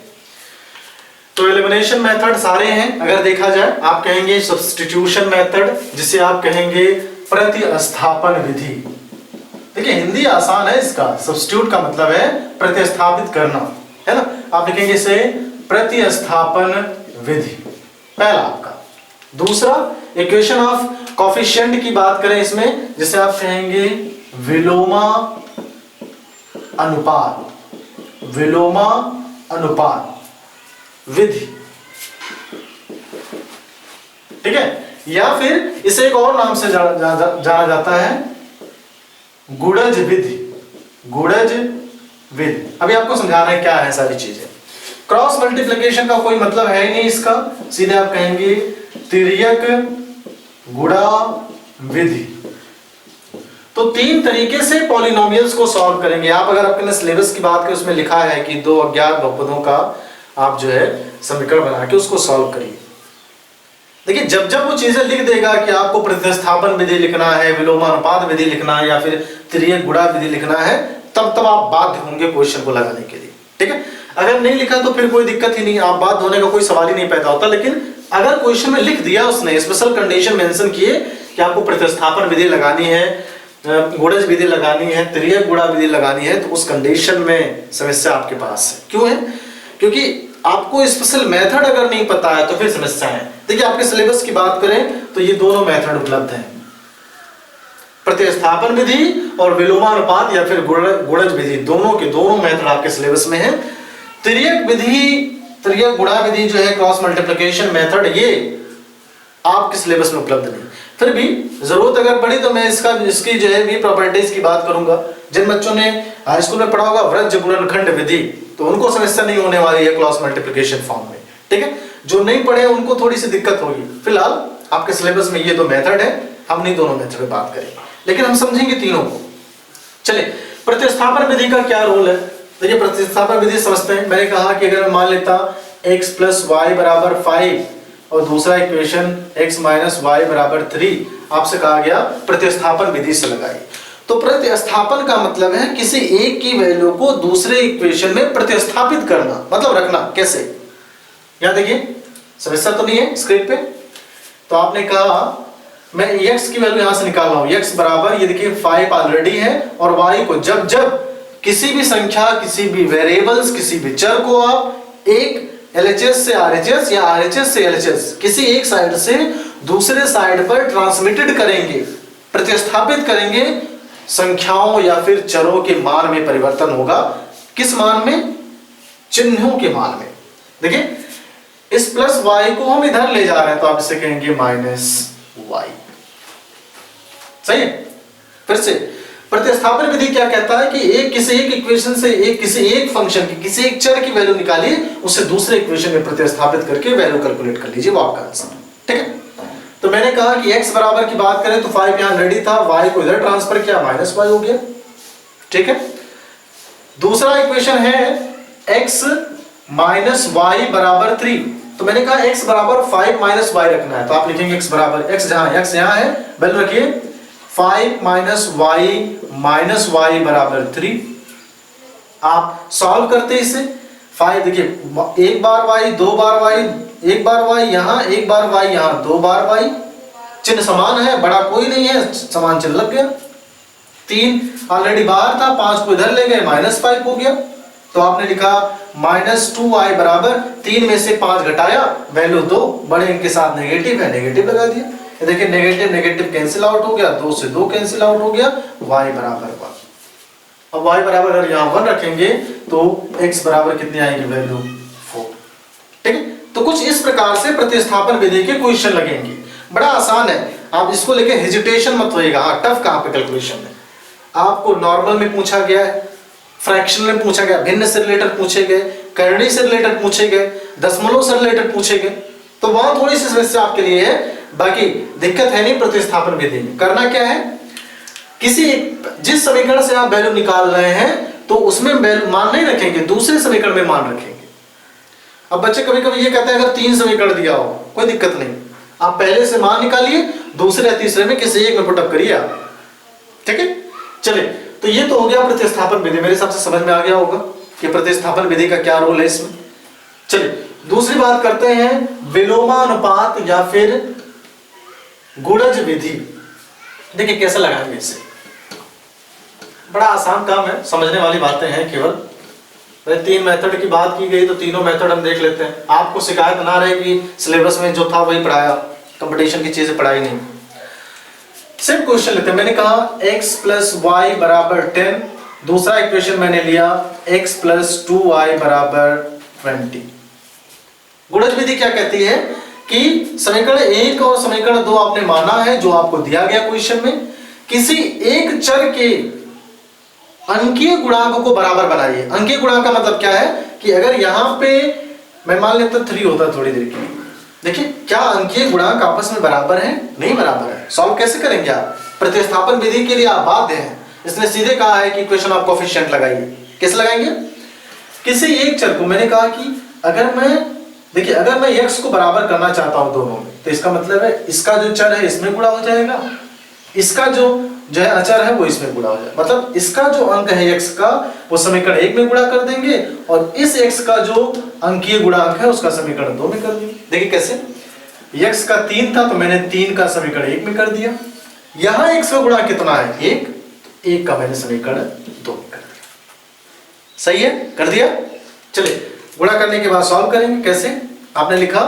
तो एलिमिनेशन मेथड सारे हैं अगर देखा जाए। आप कहेंगे सब्स्टिट्यूशन मेथड, जिसे आप कहेंगे प्रतिस्थापन विधि। देखिए हिंदी आसान है इसका, सब्स्टिट्यूट का मतलब है प्रतिस्थापित करना, है ना। आप लिखेंगे इसे प्रतिस्थापन विधि, पहला आपका। दूसरा इक्वेशन ऑफ कोफिशिएंट की बात करें इसमें, जिसे आप कहेंगे विलोमा अनुपात, विलोमा अनुपात विधि, ठीक है। या फिर इसे एक और नाम से जाना जाता है गुणज विधि, गुणज विधि। अभी आपको समझाना है क्या है सारी चीजें। क्रॉस मल्टीप्लिकेशन का कोई मतलब है ही नहीं इसका, सीधे आप कहेंगे तिर्यक गुणा विधि। तो 3 तरीके से पॉलिनोमियल्स को सॉल्व करेंगे आप। अगर आपने सिलेबस की बात करें उसमें लिखा है कि 2 अज्ञात बहुपदों का आप जो है समीकरण बना के उसको सॉल्व करिए। देखिए जब जब वो चीजें लिख देगा कि आपको प्रतिस्थापन विधि लिखना है, विलोमानुपात विधि लिखना है या फिर तिर्यक गुणा विधि लिखना है, तब आप बाध्य होंगे क्वेश्चन को लगाने के लिए, ठीक है। अगर नहीं लिखा तो फिर कोई दिक्कत ही नहीं, आप बाध्य होने का कोई सवाल ही नहीं पैदा होता। लेकिन अगर क्वेश्चन में लिख दिया उसने, स्पेशल कंडीशन मेंशन किए कि आपको प्रतिस्थापन विधि लगानी है, गुणज विधि लगानी है, तिर्यक गुणा विधि लगानी है, तो उस कंडीशन में समस्या आपके पास है। क्यों है? क्योंकि आपको स्पेशल मेथड अगर नहीं पता है तो फिर समस्या है। देखिए आपके सिलेबस की बात करें तो ये दोनों मेथड उपलब्ध हैं, प्रतिस्थापन विधि और विलोमानुपात या फिर गुणज विधि, दोनों के दोनों मेथड आपके सिलेबस में है। तिर्यक विधि, तिर्यक गुणा विधि जो है क्रॉस मल्टीप्लिकेशन मेथड, ये आपके सिलेबस में उपलब्ध नहीं। फिर भी जरूरत अगर पड़ी तो मैं इसकी जो है भी प्रॉपर्टीज की बात करूंगा। जिन बच्चों ने हाई स्कूल में पढ़ा होगा वृज्ज गुणनखंड विधि, तो उनको समस्या नहीं होने वाली है क्रॉस मल्टीप्लिकेशन फॉर्म में, ठीक है। जो नहीं पढ़े उनको थोड़ी सी दिक्कत होगी। फिलहाल आपके सिलेबस में ये दो मेथड है, हम नहीं दोनों मेथड में बात करेंगे, लेकिन हम समझेंगे तीनों को। चलिए, प्रतिस्थापन विधि का क्या रोल है? देखिए, प्रतिस्थापन विधि समझते हैं। मैंने कहा कि अगर मैं मान लेता x + y = 5 और दूसरा इक्वेशन x - y = 3, आपसे कहा गया प्रतिस्थापन विधि से लगाइए। तो प्रतिस्थापन का मतलब है किसी एक की वैल्यू को दूसरे इक्वेशन में प्रतिस्थापित करना, मतलब रखना। कैसे? यहां देखिए, समस्या तो नहीं है स्क्रीन पे। तो आपने कहा मैं x की वैल्यू यहां से निकाल रहा हूं, x बराबर, ये देखिए 5 ऑलरेडी है, और y को जब जब किसी भी संख्या, किसी भी वेरिएबल्स, किसी भी चर को आप एक LHS से RHS या RHS से LHS किसी एक साइड से दूसरे साइड पर ट्रांसमिटेड करेंगे, प्रतिस्थापित करेंगे, संख्याओं या फिर चरों के मान में परिवर्तन होगा। किस मान में? चिन्हों के मान में। देखिए, इस प्लस y को हम इधर ले जा रहे हैं, तो आप इसे कहेंगे -y। सही है? फिर से प्रतिस्थापन विधि क्या कहता है कि किसी एक इक्वेशन से किसी एक फंक्शन की, किसी एक चर की वैल्यू निकालिए, उसे दूसरे इक्वेशन में प्रतिस्थापित करके वैल्यू कैलकुलेट कर लीजिए, वो आपका आंसर है, ठीक है। तो मैंने कहा कि x बराबर की बात करें तो 5 यहां रेडी था, y को इधर ट्रांसफर किया, -y हो गया, ठीक है। दूसरा इक्वेशन है x - y = 3, तो मैंने कहा x बराबर 5 - y रखना है, तो आप लिखेंगे x बराबर, x जहां x यहां है, वैल्यू रखिए 5 - y = 3। आप सॉल्व करते इसे, 5 देखिए, एक बार y, दो बार y, एक बार y यहां, एक बार y यहां, दो बार y, चिन्ह समान है, बड़ा कोई नहीं है, समान चिन्ह लग गया। 3 ऑलरेडी बाहर था, 5 को इधर ले गए, -5 हो गया, तो आपने लिखा -2y बराबर 3 में से 5 घटाया, वैल्यू 2, बड़े इनके साथ नेगेटिव है, नेगेटिव लगा दिया। देखिए, नेगेटिव नेगेटिव कैंसिल आउट हो गया, 2 से 2 कैंसिल आउट हो गया, y बराबर 1। अब y बराबर अगर यहाँ 1 रखेंगे तो x बराबर कितनी आएगी वैल्यू? 4, ठीक है। तो कुछ इस प्रकार से प्रतिस्थापन विधि के क्वेश्चन लगेंगे, बड़ा आसान है, आप इसको लेके हेजिटेशन मत होइएगा। हाँ, टफ कहाँ पे कैलकुलेशन में, आपको नॉर्मल में पूछा गया है, फ्रैक्शन में पूछा गया, भिन्न से रिलेटेड पूछे गए, करणी से रिलेटेड पूछे गए, दशमलव से रिलेटेड पूछे गए, तो वहां थोड़ी सी समस्या आपके लिए है, बाकी दिक्कत है नहीं। प्रतिस्थापन विधि में करना क्या है, जिस समीकरण से आप वैल्यू निकाल रहे हैं तो उसमें मान नहीं रखेंगे, दूसरे समीकरण में मान रखेंगे। अब बच्चे कभी कभी ये कहते हैं अगर 3 समीकरण दिया हो, कोई दिक्कत नहीं, आप पहले से मान निकालिए, दूसरे या तीसरे में किसी एक में पुटअप करिए आप, ठीक है। चलिए, तो ये तो हो गया प्रतिस्थापन विधि, मेरे हिसाब से समझ में आ गया होगा कि प्रतिस्थापन विधि का क्या रोल है इसमें। चलिए, दूसरी बात करते हैं विलोमानुपात या फिर गुणज विधि। देखिए कैसे लगाएंगे इसे, बड़ा आसान काम है, समझने वाली बातें हैं केवल। 3 मेथड की बात की गई तो तीनों मेथड हम देख लेते हैं, आपको शिकायत ना रहे कि सिलेबस में जो था वही पढ़ाया, कंपटीशन की चीजें पढ़ाई नहीं। सिर्फ क्वेश्चन लेते हैं। मैंने कहा x + y = 10, दूसरा इक्वेशन मैंने लिया x + 2y = 20। गुणज विधि क्या कहती है कि समीकरण 1 और समीकरण 2 आपने माना है जो आपको दिया गया क्वेश्चन में, किसी एक चर के अंकीय गुणांक को बराबर बनाइए। अंकीय गुणांक का मतलब क्या है कि अगर यहां पे मैं मान लेता 3 होता थोड़ी देर के लिए, देखिए क्या अंकीय गुणांक आपस में बराबर है? नहीं बराबर है। सॉल्व कैसे करेंगे आप? प्रतिस्थापन विधि के लिए आप बाध्य हैं, इसने सीधे कहा है कि इक्वेशन ऑफ कोएफिशिएंट लगाइए। कैसे लगाएंगे? किसी एक चर को, मैंने कहा कि अगर मैं x को बराबर करना चाहता हूं दोनों में, तो इसका मतलब है इसका जो चर है इसमें गुणा हो जाएगा, इसका जो है अचर है वो इसमें गुणा हो जाएगा। मतलब इसका जो अंक है x का वो समीकरण 1 में गुणा कर देंगे और इस x का जो अंकीय गुणांक है उसका समीकरण 2 में कर देंगे। देखिए कैसे, x का 3 था तो मैंने 3 का समीकरण 1 में कर दिया, यहां x का गुणा कितना है 1, तो 1 का मैंने समीकरण 2 में कर दिया। सही है, कर दिया। चलिए गुणा करने के बाद सॉल्व करेंगे। कैसे? आपने लिखा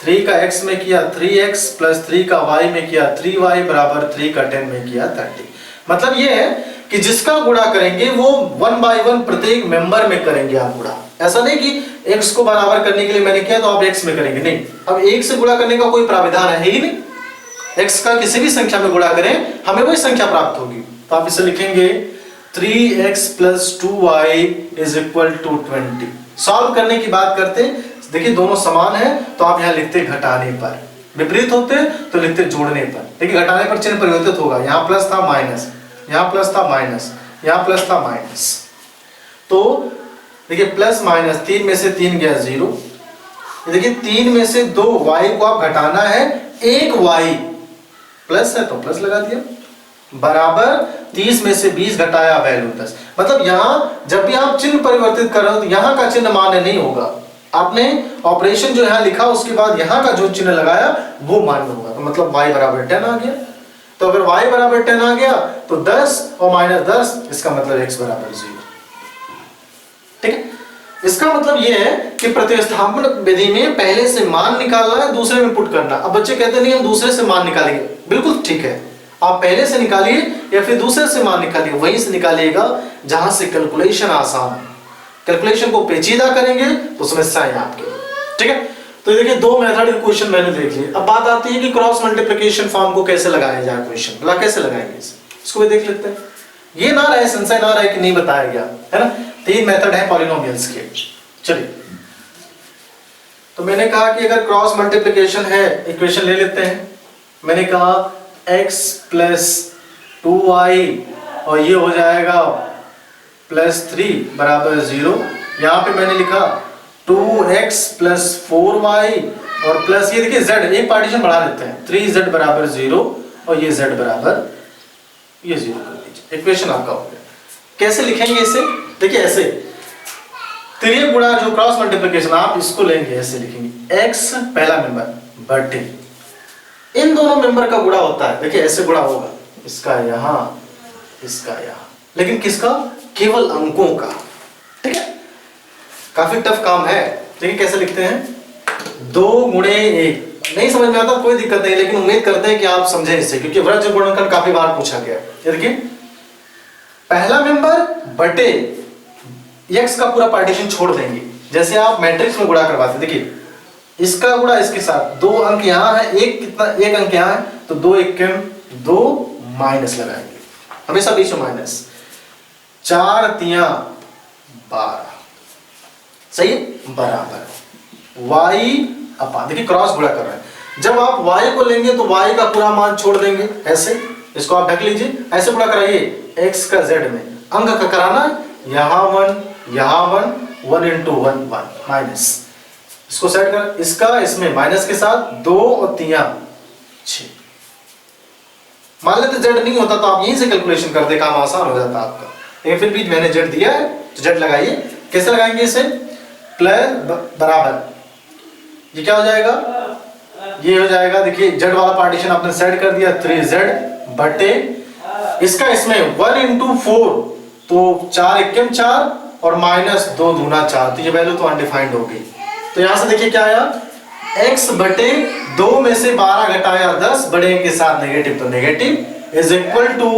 3 का x में किया 3x + 3 का y में किया 3y = 3 का 10 में किया 30। मतलब ये है कि जिसका गुणा करेंगे वो 1 बाय 1 प्रत्येक मेंबर में करेंगे आप गुणा। ऐसा नहीं कि x को बराबर करने के लिए मैंने किया तो आप x में करेंगे, नहीं। अब 1 से गुणा करने का कोई प्राविधान है ही नहीं। x का किसी भी संख्या में गुणा करें हमें वही संख्या प्राप्त होगी। तो आप इसे लिखेंगे 3x + 2y = 20। सॉल्व करने की बात करते, देखिए दोनों समान है तो आप यहां लिखते घटाने पर, विपरीत होते तो लिखते जोड़ने पर। देखिए घटाने पर चिन्ह परिवर्तित होगा, यहाँ प्लस था माइनस, यहाँ प्लस था माइनस, यहाँ प्लस था माइनस। तो देखिए प्लस माइनस 3 में से 3 गया 0। देखिए 3 में से 2 y को आप घटाना है, 1 y प्लस है तो प्लस लगा दिया, बराबर 30 में से 20 घटाया वैल्यू 10। मतलब यहां जब भी आप चिन्ह परिवर्तित कर रहे हो तो यहां का चिन्ह मान्य नहीं होगा। आपने ऑपरेशन जो यहां लिखा उसके बाद यहां का जो चिन्ह लगाया वो मान्य होगा। तो मतलब y बराबर 10 आ गया। तो अगर y बराबर 10 आ गया तो 10 और -10, इसका मतलब x बराबर 0। ठीक है, इसका मतलब यह है कि प्रतिस्थापन विधि में पहले से मान निकालना है, दूसरे में पुट करना। अब बच्चे कहते नहीं हम दूसरे से मान निकालेंगे, बिल्कुल ठीक है, आप पहले से निकालिए या फिर दूसरे से मान निकालिए, वहीं से निकालिएगा जहां से कैलकुलेशन आसान है। कैलकुलेशन को पेचीदा करेंगे तो समस्या है आपके। ठीक है, तो देखिए 2 मेथड के क्वेश्चन मैंने देख लिए। अब बात आती है कि क्रॉस मल्टीप्लिकेशन फॉर्म को कैसे लगाया जाए क्वेश्चन, बोला कैसे लगाएंगे इसको भी देख लेते हैं। ये ना रहे संशय ना रहे कि नहीं बताया गया है ना। 3 मेथड है पॉलिनोमियल्स के। चलिए, तो मैंने कहा कि अगर क्रॉस मल्टीप्लिकेशन है, इक्वेशन ले लेते हैं। मैंने कहा x + 2y और ये हो जाएगा +3 बराबर 0। यहाँ पे मैंने लिखा 2x + 4y और प्लस ये देखिए z, एक पार्टीशन बढ़ा लेते हैं, 3z बराबर 0 और ये z बराबर ये 0 कर दीजिए। इक्वेशन आपका हो गया। कैसे लिखेंगे इसे, देखिए ऐसे त्रिय गुणा जो क्रॉस मल्टीप्लिकेशन आप इसको लेंगे, ऐसे लिखेंगे x पहला मेंबर बटे इन दोनों मेंबर का गुणा होता है। देखिए ऐसे गुणा होगा, इसका यहां इसका यहां, लेकिन किसका, केवल अंकों का। ठीक है, काफी टफ काम है। देखिए कैसे लिखते हैं, 2 गुणे 1। नहीं समझ में आता कोई दिक्कत नहीं, लेकिन उम्मीद करते हैं कि आप समझें इससे, क्योंकि वृत्त गुणनखंड काफी बार पूछा गया। ये देखिए पहला मेंबर बटे x का पूरा पार्टीशन छोड़ देंगे, जैसे आप मैट्रिक्स में गुणा करवाते। देखिए इसका गुणा इसके साथ, 2 अंक यहाँ है, एक कितना, 1 अंक यहाँ है, तो 2 एकम 2 माइनस लगाएंगे, हमेशा बीच में माइनस। 4 तिया 12, सही है, बराबर y अपॉन, देखिए क्रॉस गुणा कर रहे हैं। जब आप y को लेंगे तो y का पूरा मान छोड़ देंगे, ऐसे इसको आप ढक लीजिए, ऐसे गुणा कराइए x का z में, अंक का कराना, यहाँ 1 यहाँ 1, 1 × 1 1 माइनस, इसको सेट कर, इसका इसमें माइनस के साथ 2 और 3 6। मान लेते z नहीं होता तो आप यहीं से कैलकुलेशन करते, काम आसान हो जाता आपका, लेकिन फिर भी मैंने z दिया है तो z लगाइए। कैसे लगाएंगे इसे, प्लस बराबर, ये क्या हो जाएगा, ये हो जाएगा, देखिए z वाला पार्टीशन आपने सेट कर दिया, 3z बटे इसका इसमें 1 × 4, तो 4 एकम 4 और -2 दूना 4, तो ये वैल्यू तो अनडिफाइंड हो गई। तो यहां से देखिए क्या आया, x बटे 2 में से 12 घटाया 10, बड़े के साथ नेगेटिव तो negative is equal to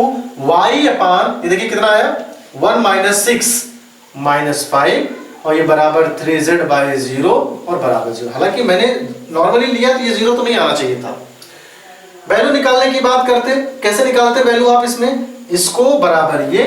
y upon, ये देखिए कितना आया, 1 - 6 - 5 और ये बराबर 3z/0 और बराबर 0। हालांकि मैंने नॉर्मली लिया तो ये 0 तो नहीं आना चाहिए था। वैल्यू निकालने की बात करते, कैसे निकालते वैल्यू, आप इसमें इसको बराबर ये,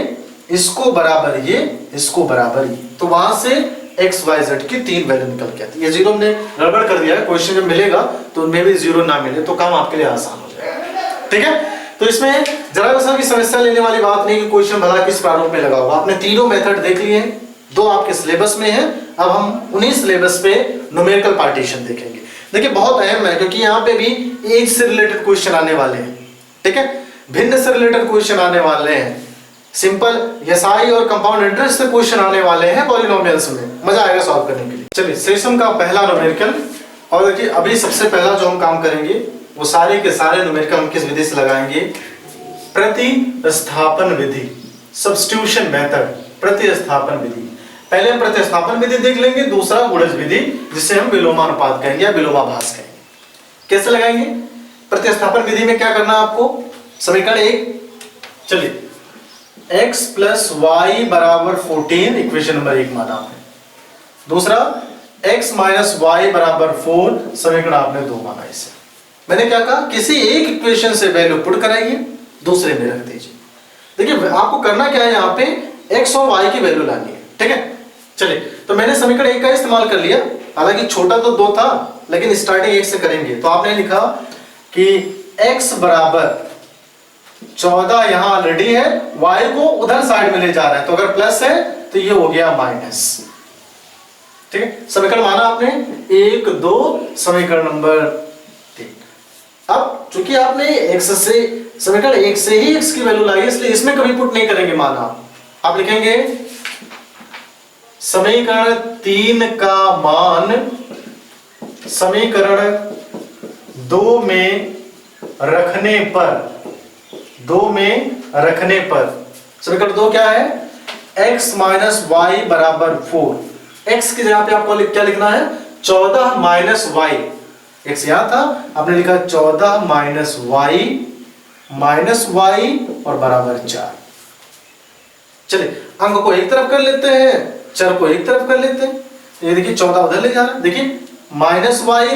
इसको बराबर ये, इसको बराबर ये, तो वहां से x y z की 3 वैल्यू निकल के आती है। ये 0 हमने गड़बड़ कर दिया है, क्वेश्चन जब मिलेगा तो उनमें भी 0 ना मिले तो काम आपके लिए आसान हो जाएगा। ठीक है, तो इसमें जरा सा भी समस्या लेने वाली बात नहीं कि क्वेश्चन भला किस प्रारूप में लगा होगा। आपने तीनों मेथड देख लिए हैं, 2 आपके सिलेबस में है। अब हम उन्हीं सिलेबस पे न्यूमेरिकल पार्टीशन देखेंगे। देखिए बहुत अहम है, क्योंकि यहाँ पे भी एज से रिलेटेड क्वेश्चन आने वाले हैं। ठीक है, भिन्न से रिलेटेड क्वेश्चन आने वाले हैं, सिंपल एसआई और कंपाउंड इंटरेस्ट से क्वेश्चन आने वाले हैं पॉलिनोमियल्स में, मजा आएगा सॉल्व करने के लिए। चलिए सेशन का पहला न्यूमेरिकल, और देखिए अभी सबसे पहला जो हम काम करेंगे वो सारे के सारे न्यूमेरिकल हम किस विधि से लगाएंगे, प्रतिस्थापन विधि, सब्स्टिट्यूशन मेथड, प्रतिस्थापन विधि। पहले हम प्रतिस्थापन विधि देख लेंगे, दूसरा गुणज विधि जिसे हम विलोमानुपात कहेंगे या विलोमाभास कहेंगे। कैसे लगाएंगे प्रतिस्थापन विधि में, क्या करना है आपको, समीकरण 1, चलिए x प्लस वाई बराबर 14 इक्वेशन नंबर 1 माना आपने। दूसरा x माइनस वाई बराबर 4 समीकरण आपने 2 माना। इसे मैंने क्या कहा, किसी एक इक्वेशन से वैल्यू पुट कराइए, दूसरे में रख दीजिए। देखिए आपको करना क्या है, यहाँ पे x और y की वैल्यू लानी है, ठीक है। चलिए तो मैंने समीकरण 1 का इस्तेमाल कर लिया, हालांकि छोटा तो 2 था लेकिन स्टार्टिंग 1 से करेंगे। तो आपने लिखा कि x बराबर 14 यहां ऑलरेडी है, y को उधर साइड में ले जा रहा है, तो अगर प्लस है तो ये हो गया माइनस, ठीक है। समीकरण माना आपने 1 2, समीकरण नंबर 3। अब चूंकि आपने x से समीकरण 1 से ही x की वैल्यू लाई, इसलिए इसमें कभी पुट नहीं करेंगे माना। आप लिखेंगे समीकरण 3 का मान समीकरण 2 में रखने पर समीकरण 2 क्या है, x माइनस वाई बराबर 4। x की जगह पे आपको क्या लिखना है, 14 माइनस वाई। x यहां था, आपने लिखा 14 माइनस वाई और बराबर 4। चलिए अंक को एक तरफ कर लेते हैं, चर को एक तरफ कर लेते हैं। ये देखिए 14 उधर ले जा रहा है, देखिए माइनस वाई,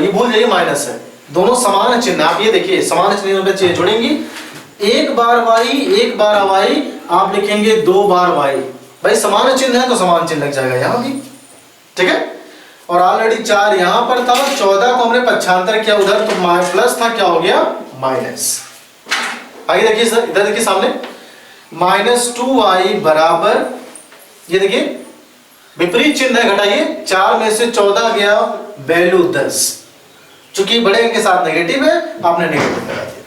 ये भूल जाइए माइनस है, दोनों समान चिन्ह। आप ये देखिए समान चिन्ह पे चीजें जुड़ेंगी, एक बार वाई एक बार वाई, आप लिखेंगे 2 बार वाई। भाई समान चिन्ह है तो समान चिन्ह लग जाएगा यहां भी, ठीक है। और ऑलरेडी 4 यहां पर था, 14 को हमने पक्षांतर किया उधर, तो प्लस था, क्या हो गया माइनस। आगे देखिए सर, इधर देखिए सामने -2y बराबर, ये देखिए विपरीत चिन्ह है, घटाइए, 4 में से 14 गया, वैल्यू 10। चूंकि बड़े अंक के साथ नेगेटिव है, आपने नेगेटिव लगा दिया।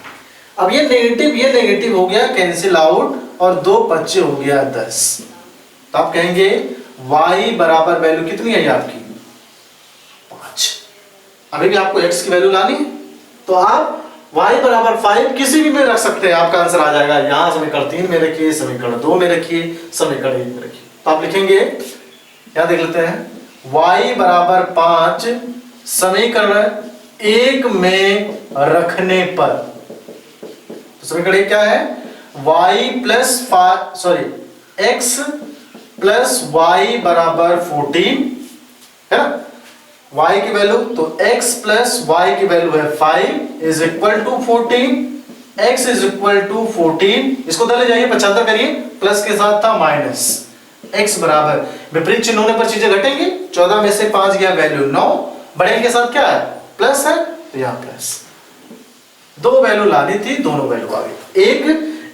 अब ये नेगेटिव हो गया, कैंसिल आउट, और 2 बच्चे हो गया 10। तो आप कहेंगे y बराबर वैल्यू कितनी है आपकी, 5। अभी भी आपको x की वैल्यू लानी है, तो आप y बराबर 5 किसी भी में रख सकते हैं, आपका आंसर आ जाएगा। यहां समीकरण 3 में रखिए, समीकरण 2 में रखिए, समीकरण 1 में रखिए। तो आप लिखेंगे, यहां देख लेते हैं, y बराबर 5 समीकरण 1 में रखने पर, तो समीकरण 1 क्या है, x प्लस वाई बराबर 14 है ना, y की वैल्यू, तो x प्लस वाई की वैल्यू है 5 is equal to 14, x is equal to 14, इसको उधर ले जाइए, 75 करिए, प्लस के साथ था माइनस, x बराबर, विपरीत चिन्ह होने पर चीजें घटेंगी, 14 में से 5 गया, वैल्यू 9, बड़े के साथ क्या है, प्लस है, तो यहां प्लस। 2 वैल्यू लानी थी, दोनों वैल्यू आ गई, एक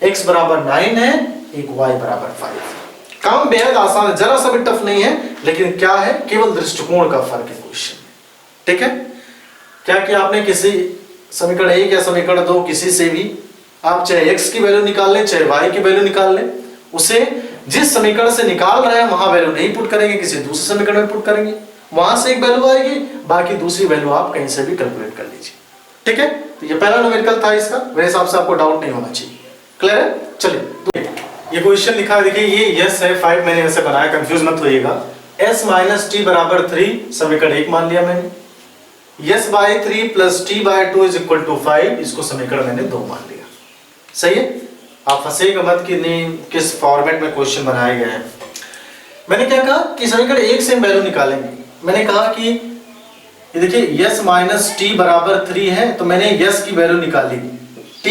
x बराबर 9 है, एक y बराबर 5। काम बेहद आसान है, जरा सा भी टफ नहीं है, लेकिन क्या है, केवल दृष्टिकोण का फर्क है क्वेश्चन, ठीक है। क्या कि आपने किसी समीकरण 1 या समीकरण 2 किसी से भी आप चाहे x की वैल्यू निकाल लें, चाहे y की वैल्यू निकाल लें, उसे जिस समीकरण से निकाल रहे हैं वहां वैल्यू नहीं पुट करेंगे, किसी दूसरे समीकरण में पुट करेंगे, वहां से एक वैल्यू आएगी, बाकी दूसरी वैल्यू आप कहीं से भी कैलकुलेट कर लीजिए, ठीक है। तो ये पहला न्यूमेरिकल था इसका, मेरे हिसाब से आपको डाउट नहीं होना चाहिए, क्लियर है। चलिए ये क्वेश्चन लिखा है, देखिए ये यस है, 5 मैंने ऐसे बनाया, कंफ्यूज मत होइएगा। s माइनस टी बराबर 3 समीकरण 1 मान लिया मैंने, s by 3 plus t by 2 is equal to 5, इसको समीकरण मैंने 2 मान लिया, सही है। आप फंसेगा मत कि नहीं किस फॉर्मेट में क्वेश्चन बनाए गए हैं। मैंने क्या कहा कि समीकरण 1 से हम वैल्यू निकालेंगे, मैंने कहा कि ये देखिए s माइनस टी बराबर 3 है, तो मैंने s की वैल्यू निकाली, t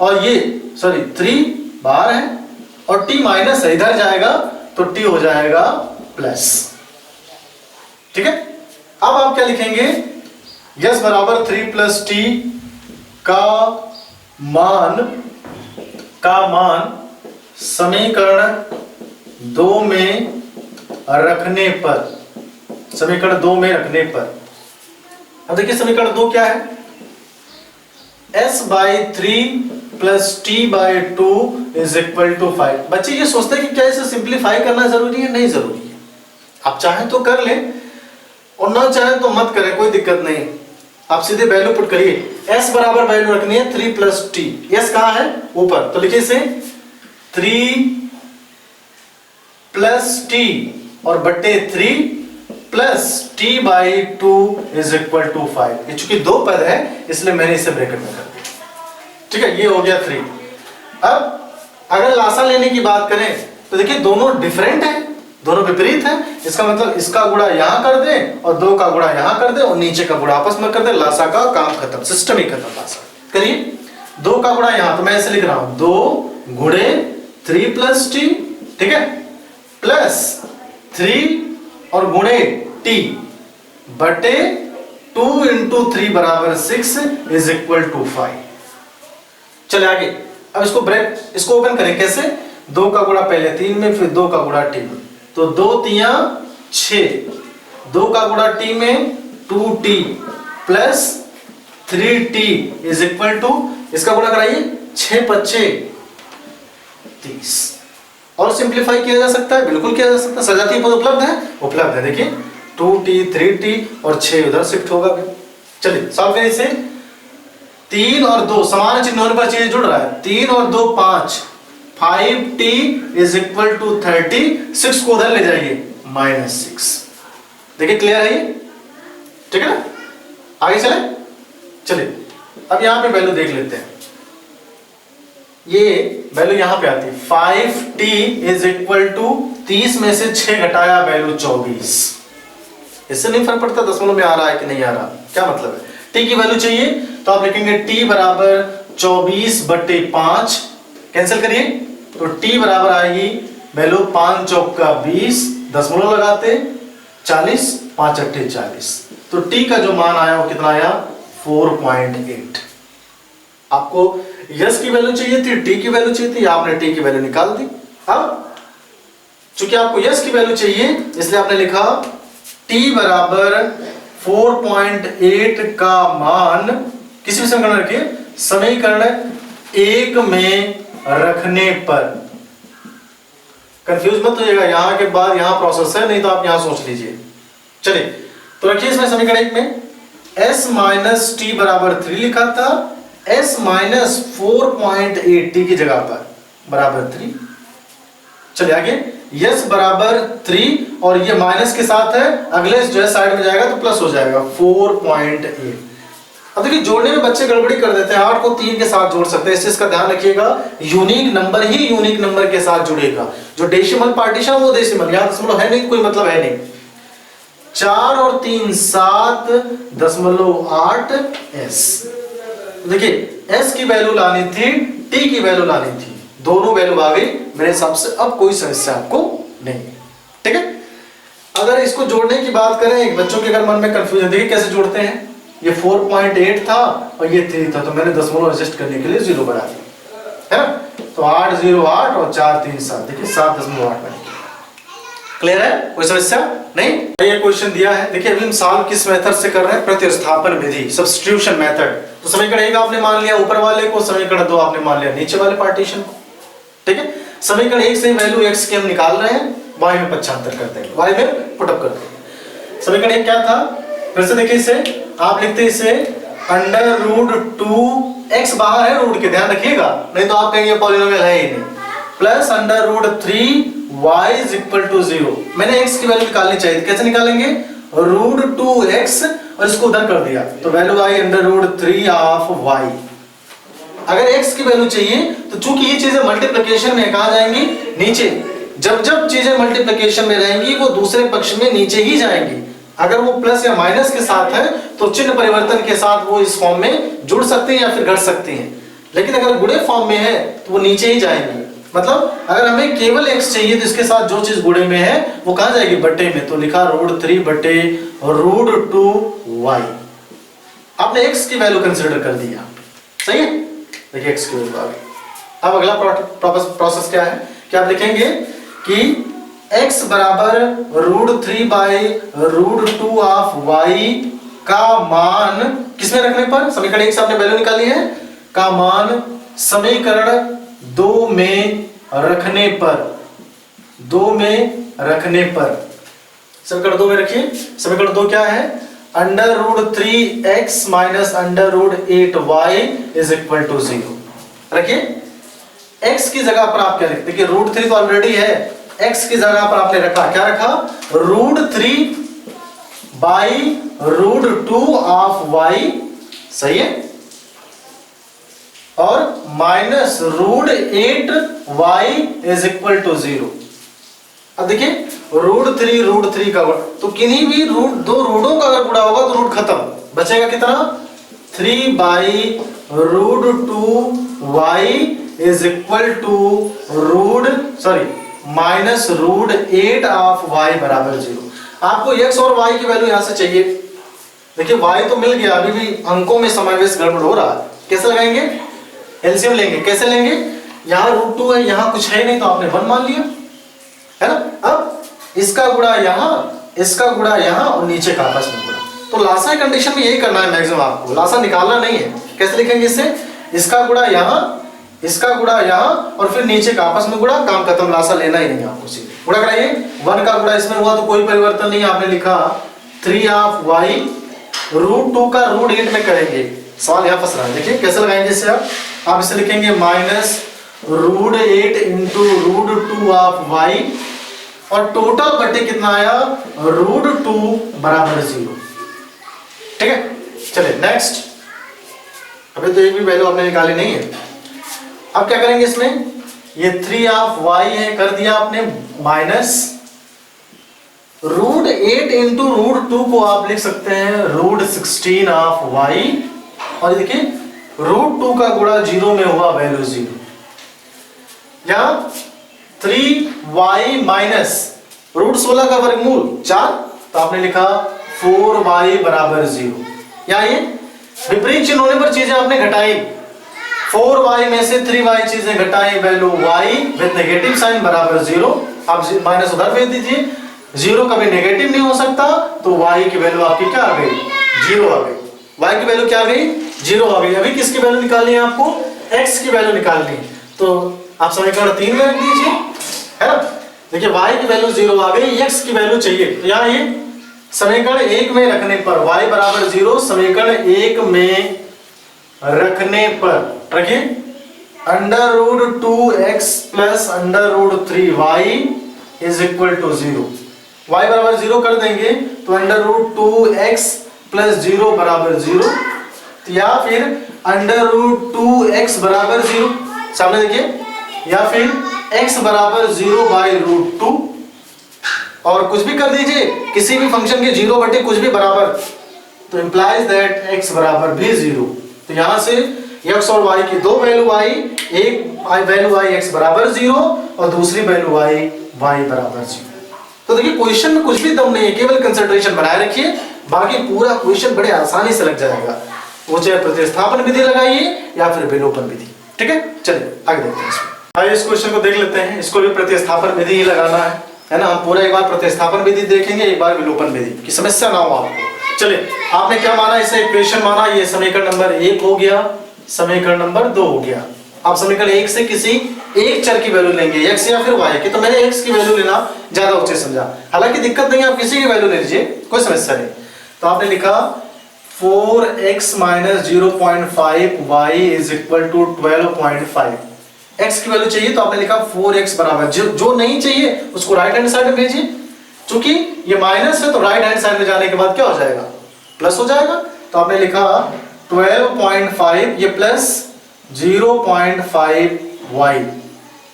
और ये 3 बाहर है और t माइनस इधर जाएगा, तो t हो जाएगा प्लस, ठीक है। अब आप क्या लिखेंगे, s बराबर 3 प्लस t का मान समीकरण 2 में रखने पर, समीकरण 2 में रखने पर। अब देखिए समीकरण 2 क्या है, s by 3 plus T by 2 is equal to 5। बच्चे ये सोचते हैं कि क्या इसे सिंप्लीफाई करना जरूरी है, नहीं जरूरी है, आप चाहें तो कर लें और ना चाहें तो मत करें, कोई दिक्कत नहीं। आप सीधे वैल्यू पुट करिए, s बराबर वैल्यू रखनी है 3 प्लस टी, s कहां है, ऊपर, तो लिखिए इसे 3 प्लस टी और बट्टे 3 plus T by 2 is equal to 5। ये चूंकि 2 पद है इसलिए मैंने इसे ब्रैकेट में कर दिया, ठीक है, ये हो गया 3। अब अगर लासा लेने की बात करें तो देखिए दोनों डिफरेंट है, दोनों विपरीत है। इसका मतलब इसका गुणा यहां कर दे और 2 का गुणा यहां कर दे और नीचे का गुणा आपस में कर दे, लासा का काम खत्म, सिस्टम ही खत्म। लासा करिए 2 का गुणा यहां, तो मैं ऐसे लिख रहा हूं 2 गुणे 3 प्लस टी, ठीक है, प्लस 3 और गुणे टी बटे 2 इंटू 3 बराबर 6 इज इक्वल टू 5। चले आगे, अब इसको ओपन करें कैसे, 2 का गुणा पहले 3 में, फिर 2 का गुणा टी में, तो 2 तिया 6, 2 का गुणा टी में 2t plus 3t is equal to, इसका गुणा कराइए 6 पच्चे 30। और सिंप्लीफाई किया जा सकता है, बिल्कुल किया जा सकता है। सजातीय पद उपलब्ध है, उपलब्ध है। देखिए 2t 3t और 6 उधर शिफ्ट होगा। चलिए सॉल्व करिए इसे। 3 और 2 समान चिन्ह होने पर चीज जुड़ रहा है, 3 और 2 5, 5t इज इक्वल टू 30, 6 को उधर ले जाइए -6। देखिए क्लियर है ये, ठीक है ना। आगे चले, चलिए अब यहां पे वैल्यू देख लेते हैं। ये वैल्यू यहां पे आती है 5t इज इक्वल टू 30 में से 6 घटाया वैल्यू 24। इससे नहीं फर्क पड़ता दशमलव में आ रहा है कि नहीं आ रहा, क्या मतलब है। t की वैल्यू चाहिए तो आप लिखेंगे t बराबर 24/5, कैंसिल करिए तो t बराबर आएगी वैल्यू 5 चौक का 20, दशमलव लगाते 40, 5 अट्ठे 40, तो t का जो मान आया वो कितना आया 4.8। आपको यस की वैल्यू चाहिए थी, t की वैल्यू चाहिए थी, आपने t की वैल्यू निकाल दी। अब चूंकि आपको यस की वैल्यू चाहिए इसलिए आपने लिखा t बराबर 4.8 का मान किसी भी समीकरण रखिए, समीकरण 1 में रखने पर। कंफ्यूज मत होइएगा, यहां के बाद यहां प्रोसेस है, नहीं तो आप यहां सोच लीजिए। चलिए तो रखिए इसमें समीकरण 1 में s माइनस टी बराबर 3 लिखा था, s माइनस 4.8 टी की जगह पर बराबर 3। चलिए आगे, यस बराबर 3 और ये माइनस के साथ है, अगले जो है साइड में जाएगा तो प्लस हो जाएगा 4.8। अब देखिए जोड़ने में बच्चे गड़बड़ी कर देते हैं, 8 को 3 के साथ जोड़ सकते हैं, इस चीज का ध्यान रखिएगा। यूनिक नंबर ही यूनिक नंबर के साथ जुड़ेगा, जो डेसिमल पार्टीशन वो डेसिमल, यहां दशमलव है नहीं, कोई मतलब है नहीं। 4 और 3 7.8 s। देखिए s की वैल्यू लानी थी, t की वैल्यू लानी थी, दोनों वैल्यू आ गई मेरे हिसाब से, अब कोई समस्या आपको नहीं, ठीक है। अगर इसको जोड़ने की बात करें, बच्चों के अगर मन में कंफ्यूजन, देखिए कैसे जोड़ते हैं। ये 4.8 था और ये 3 था, तो मैंने दशमलव एडजस्ट करने के लिए 0 बढ़ा दिया, है ना। तो 8 0 8 और 4 3 7, देखिए 7.8 बने। क्लियर है, कोई समस्या नहीं। ये क्वेश्चन दिया है, देखिए अभी हम सॉल्व किस मेथड से कर रहे हैं, प्रतिस्थापन विधि, सब्स्टिट्यूशन मेथड। तो समीकरण 1 आपने मान लिया ऊपर वाले को, समीकरण 2 आपने मान लिया नीचे वाले पार्टीशन को, ठीक है। समीकरण 1 से वैल्यू x की हम निकाल रहे हैं, y में पक्षांतर करते हैं, y में पुट अप करते हैं। समीकरण 1 क्या था, फिर से देखिए इसे आप लिखते इसे √2x, बाहर है रूट के, ध्यान रखिएगा, नहीं तो आप कहेंगे पॉलिनोमियल है ही नहीं, plus √3y is equal to 0। मैंने x की वैल्यू निकालनी चाहिए, कैसे निकालेंगे, √2x और इसको उधर कर दिया तो वैल्यू आई √3 ऑफ y। अगर x की वैल्यू चाहिए तो चूंकि ये चीजें मल्टीप्लिकेशन में कहां जाएंगी, नीचे। जब जब चीजें मल्टीप्लिकेशन में रहेंगी वो दूसरे पक्ष में नीचे ही जाएंगी। अगर वो प्लस या माइनस के साथ है तो चिन्ह परिवर्तन के साथ वो इस फॉर्म में जुड़ सकते हैं या फिर घट सकती हैं, लेकिन अगर गुणे फॉर्म में है तो वो नीचे ही जाएंगी। मतलब अगर हमें केवल x चाहिए तो इसके साथ जो चीज गुणे में है वो कहां जाएगी, बटे में, तो लिखा √3 बटे √2y। आपने x की वैल्यू कंसीडर कर दिया, सही है। देखिए x की वैल्यू आ गई। अब अगला प्रोसेस क्या है कि आप लिखेंगे कि x बराबर √3 बाई √2 ऑफ y का मान किसमें रखने पर, समीकरण 1 से आपने वैल्यू निकाली है, का मान समीकरण 2 में रखने पर, 2 में रखने पर, समीकरण 2 में रखिए। समीकरण 2 क्या है, √3x minus √8y is equal to 0। रखिए x की जगह पर आप क्या लिखते, देखिए √3 तो ऑलरेडी है, x की जगह पर आपने रखा, क्या रखा, √3 बाई √2 ऑफ y, सही है। और minus root 8y is equal to 0। अब देखिए रूट 3 का गुणा, तो किन्हीं भी दो रूटों का अगर गुणा होगा तो रूट खत्म, बचेगा कितना 3/√2y is equal to minus root 8 of y बराबर 0। आपको x और y की वैल्यू यहां से चाहिए। देखिए y तो मिल गया, अभी भी अंकों में समावेश गड़बड़ हो रहा है। कैसे लगाएंगे, एलसीएम लेंगे। कैसे लेंगे, यहाँ √2 है, यहाँ कुछ है नहीं तो आपने 1 मान लिया, है ना। अब इसका गुणा यहाँ, इसका गुणा यहाँ और नीचे का आपस में गुणा। तो लासा कंडीशन में यही करना है मैक्सिमम, आपको लासा निकालना नहीं है। कैसे लिखेंगे इसे, इसका गुणा यहाँ, इसका गुणा यहाँ और फिर नीचे का आपस में गुणा, काम खत्म, लासा लेना ही नहीं आपको। सीधे गुणा कराइए, 1 का गुणा इसमें हुआ तो कोई परिवर्तन नहीं, आपने लिखा 3 ऑफ y, √2 का √8 में करेंगे। सवाल यहाँ फंस रहा है, देखिए कैसे लगाएंगे इसे। आप इसे लिखेंगे माइनस √8 इंटू √2 ऑफ y और टोटल बटे कितना आया √2 बराबर 0। ठीक है, चलिए नेक्स्ट। अभी तो एक भी वैल्यू आपने निकाली नहीं है। अब क्या करेंगे इसमें, ये 3 ऑफ y है, कर दिया आपने, माइनस √8 इंटू √2 को आप लिख सकते हैं √16 ऑफ y, और देखिए √2 का गुणा 0 में हुआ वैल्यू 0। या 3y माइनस √16 का वर्गमूल 4, तो आपने लिखा 4y बराबर 0। या ये विपरीत चिन्ह होने पर चीजें आपने घटाई, 4y में से 3y चीजें घटाई, value y with negative sign बराबर 0। आप माइनस उधर भेज दीजिए, 0 कभी नेगेटिव नहीं हो सकता, तो y की वैल्यू आपकी क्या आ गई, 0 आ गई। y की वैल्यू क्या आ गई, 0 आ गई। अभी किसकी वैल्यू निकालनी है आपको, x की वैल्यू निकालनी है, तो आप समीकरण 3 में रख दीजिए, है ना। देखिए y की वैल्यू 0 आ गई, x की वैल्यू चाहिए, तो यहाँ ये समीकरण 1 में रखने पर y बराबर 0, समीकरण 1 में रखने पर रखिए √2x plus √3y is equal to 0। y बराबर 0 कर देंगे तो √2x प्लस 0 बराबर 0, या फिर √2x बराबर 0, सामने देखिए, या फिर x बराबर 0/√2, और कुछ भी कर दीजिए, किसी भी फंक्शन के 0 बटे कुछ भी बराबर, तो इंप्लाइज दैट x बराबर भी 0। तो यहां से x और y की दो वैल्यू आई, एक वैल्यू आई x बराबर 0 और दूसरी वैल्यू आई y बराबर 0। तो देखिए क्वेश्चन में कुछ भी दम नहीं है, केवल कंसंट्रेशन बनाए रखिए, बाकी पूरा क्वेश्चन बड़े आसानी से लग जाएगा। वो चाहे प्रतिस्थापन विधि लगाइए या फिर विलोपन विधि। ठीक है, चलिए आगे देखते हैं इसमें। आइए इस क्वेश्चन को देख लेते हैं, इसको भी प्रतिस्थापन विधि ही लगाना है ना। हम पूरा एक बार प्रतिस्थापन विधि देखेंगे, एक बार विलोपन विधि, की समस्या ना हो आपको। चलिए, आपने क्या माना, इसे इक्वेशन माना, ये समीकरण नंबर 1 हो गया, समीकरण नंबर 2 हो गया। आप समीकरण 1 से किसी एक चर की वैल्यू लेंगे, x या फिर y की, तो मैंने x की वैल्यू लेना ज्यादा उचित समझा। हालांकि दिक्कत नहीं, आप किसी की वैल्यू ले लीजिए, कोई समस्या नहीं। तो आपने लिखा 4x minus 0.5y is equal to 12.5। x की वैल्यू चाहिए तो आपने लिखा 4x बराबर, जो नहीं चाहिए उसको राइट हैंड साइड में भेजिए। चूंकि ये माइनस है तो राइट हैंड साइड में जाने के बाद क्या हो जाएगा, प्लस हो जाएगा। तो आपने लिखा 12.5, ये प्लस 0.5y,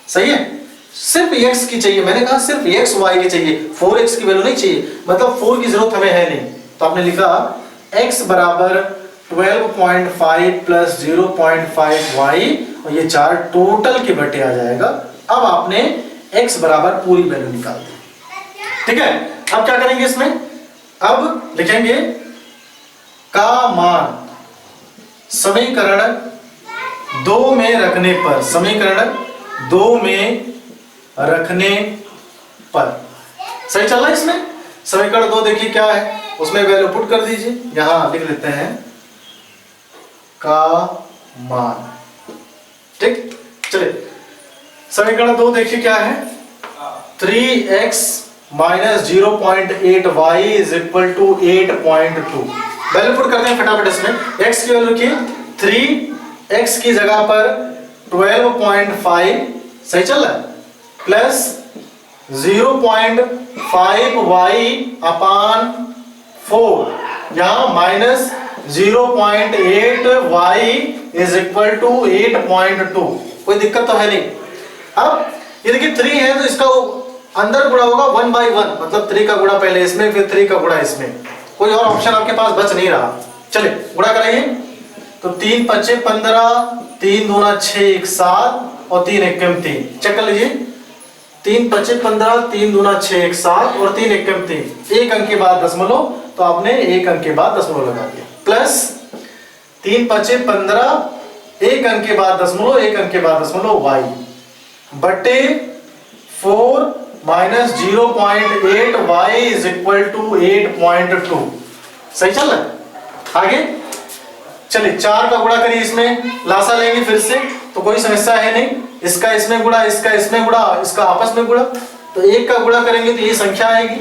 सही है। सिर्फ x की चाहिए, मैंने कहा सिर्फ x y की चाहिए, 4x की वैल्यू नहीं चाहिए, मतलब 4 की जरूरत हमें है नहीं। तो आपने लिखा x बराबर 12.5 प्लस 0.5y, और ये 4 टोटल के बटे आ जाएगा। अब आपने x बराबर पूरी वैल्यू निकाल दी। ठीक है, अब क्या करेंगे इसमें, अब लिखेंगे का मान समीकरण 2 में रखने पर, समीकरण 2 में रखने पर। सही चल रहा है इसमें। समीकरण 2 देखिए क्या है, उसमें वैल्यू पुट कर दीजिए, यहां लिख लेते हैं का मान। ठीक, चलिए समीकरण 2 देखिए क्या है, 3x minus 0.8y is equal to 8.2। Value put करते हैं फटाफट इसमें। x की वैल्यू की 3, x की जगह पर 12.5, सही चल रहा है, प्लस 0.5y अपान 4, यहां minus 0.8 y is equal to 8.2। कोई दिक्कत तो है नहीं। अब ये देखिए 3 है तो इसका अंदर गुणा होगा 1/1, मतलब 3 का गुणा पहले इसमें फिर 3 का गुणा इसमें, कोई और ऑप्शन आपके पास बच नहीं रहा। चलिए गुणा कराइए। तो 3 5 15, 3 दूना 6 1 7 और 3 1 3। चेक कर लीजिए। 3 5 15, 3 दूना 6 1 7 और 3 1 3। एक अंक के बाद दशमलव, तो आपने एक अंक के बाद दशमलव लगा दिया। प्लस 3 5 15, एक अंक के बाद दशमलव, एक अंक के बाद दशमलव y बटे 4 minus 0.8 y is equal to 8.2। सही चल रहा है। आगे चलिए 4 का गुणा करिए, इसमें लासा लेंगे फिर से, तो कोई समस्या है नहीं। इसका इसमें गुणा, इसका इसमें गुणा, इसका आपस में गुणा, तो 1 का गुणा करेंगे तो ये संख्या आएगी।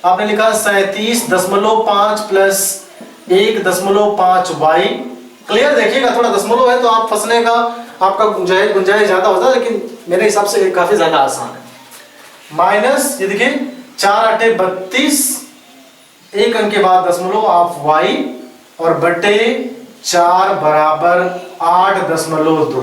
आपने लिखा 37.5 प्लस 1.5 y। क्लियर देखिएगा, थोड़ा दशमलव है तो आप फंसने का आपका गुंजाइश ज्यादा होता है, लेकिन मेरे हिसाब से काफी ज्यादा आसान है। माइनस ये देखिए 4 8 32, एक अंक के बाद दशमलव आप y और बटे 4 बराबर 8.2।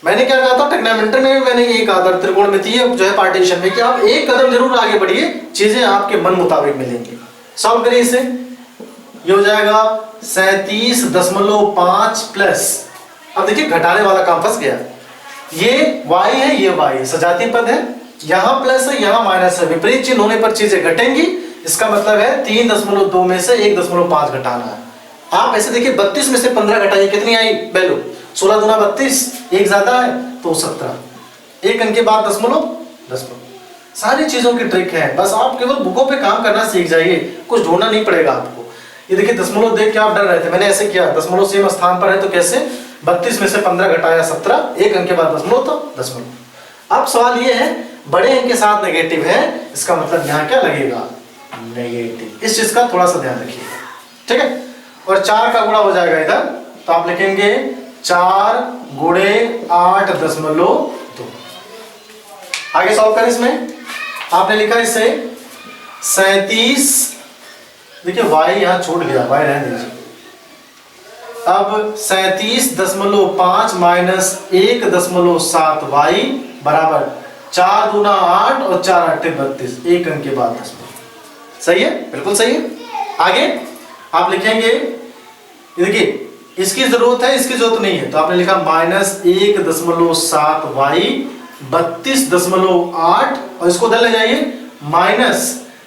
मैंने क्या कहा था ट्रिग्नोमेट्री में, मैंने ये कहा था त्रिकोणमितीय जो है पार्टीशन में, कि आप एक कदम जरूर आगे बढ़िए, चीजें आपके मन मुताबिक मिलेंगी। सॉल्व करिए इसे। ये हो जाएगा 37.5 प्लस, अब देखिए घटाने वाला काम फंस गया। ये y है, ये y है, सजातीय पद है, यहां प्लस है यहां माइनस है, विपरीत चिन्ह होने पर चीजें घटेंगी। इसका मतलब है 3.2 में से 1.5 घटाना है। आप ऐसे देखिए 32 में से 15 घटाइए, कितनी आई वैल्यू? 16 दूना 32, एक ज्यादा है तो 17, एक अंक के बाद दशमलव। सारी चीजों की ट्रिक है, बस आप केवल बुकों पे काम करना सीख जाइए, कुछ ढूंढना नहीं पड़ेगा आपको। ये देखिए दशमलव देख के आप डर रहे थे, मैंने ऐसे किया, दशमलव सेम स्थान पर है तो कैसे, 32 में से 15 घटाया 17, एक अंक के बाद दशमलव तो दशमलव। अब सवाल ये है बड़े अंक के साथ नेगेटिव है, इसका मतलब यहाँ क्या लगेगा? नेगेटिव। इस चीज का थोड़ा सा ध्यान रखिएगा, ठीक है। और 4 का गुणा हो जाएगा इधर, तो आप लिखेंगे 4 गुणे 8.2। आगे सॉल्व करें। इसमें आपने लिखा इसे 37, देखिए y यहां छूट गया, y रहने दीजिए। अब 37.5 माइनस 1.7 y बराबर 4 दूना 8 और 4 8 32, एक अंक के बाद दशमलव। सही है, बिल्कुल सही है। आगे आप लिखेंगे, देखिए इसकी जरूरत है, इसकी जरूरत नहीं है, तो आपने लिखा माइनस 1.7 y 32.8 और इसको उधर ले जाइए माइनस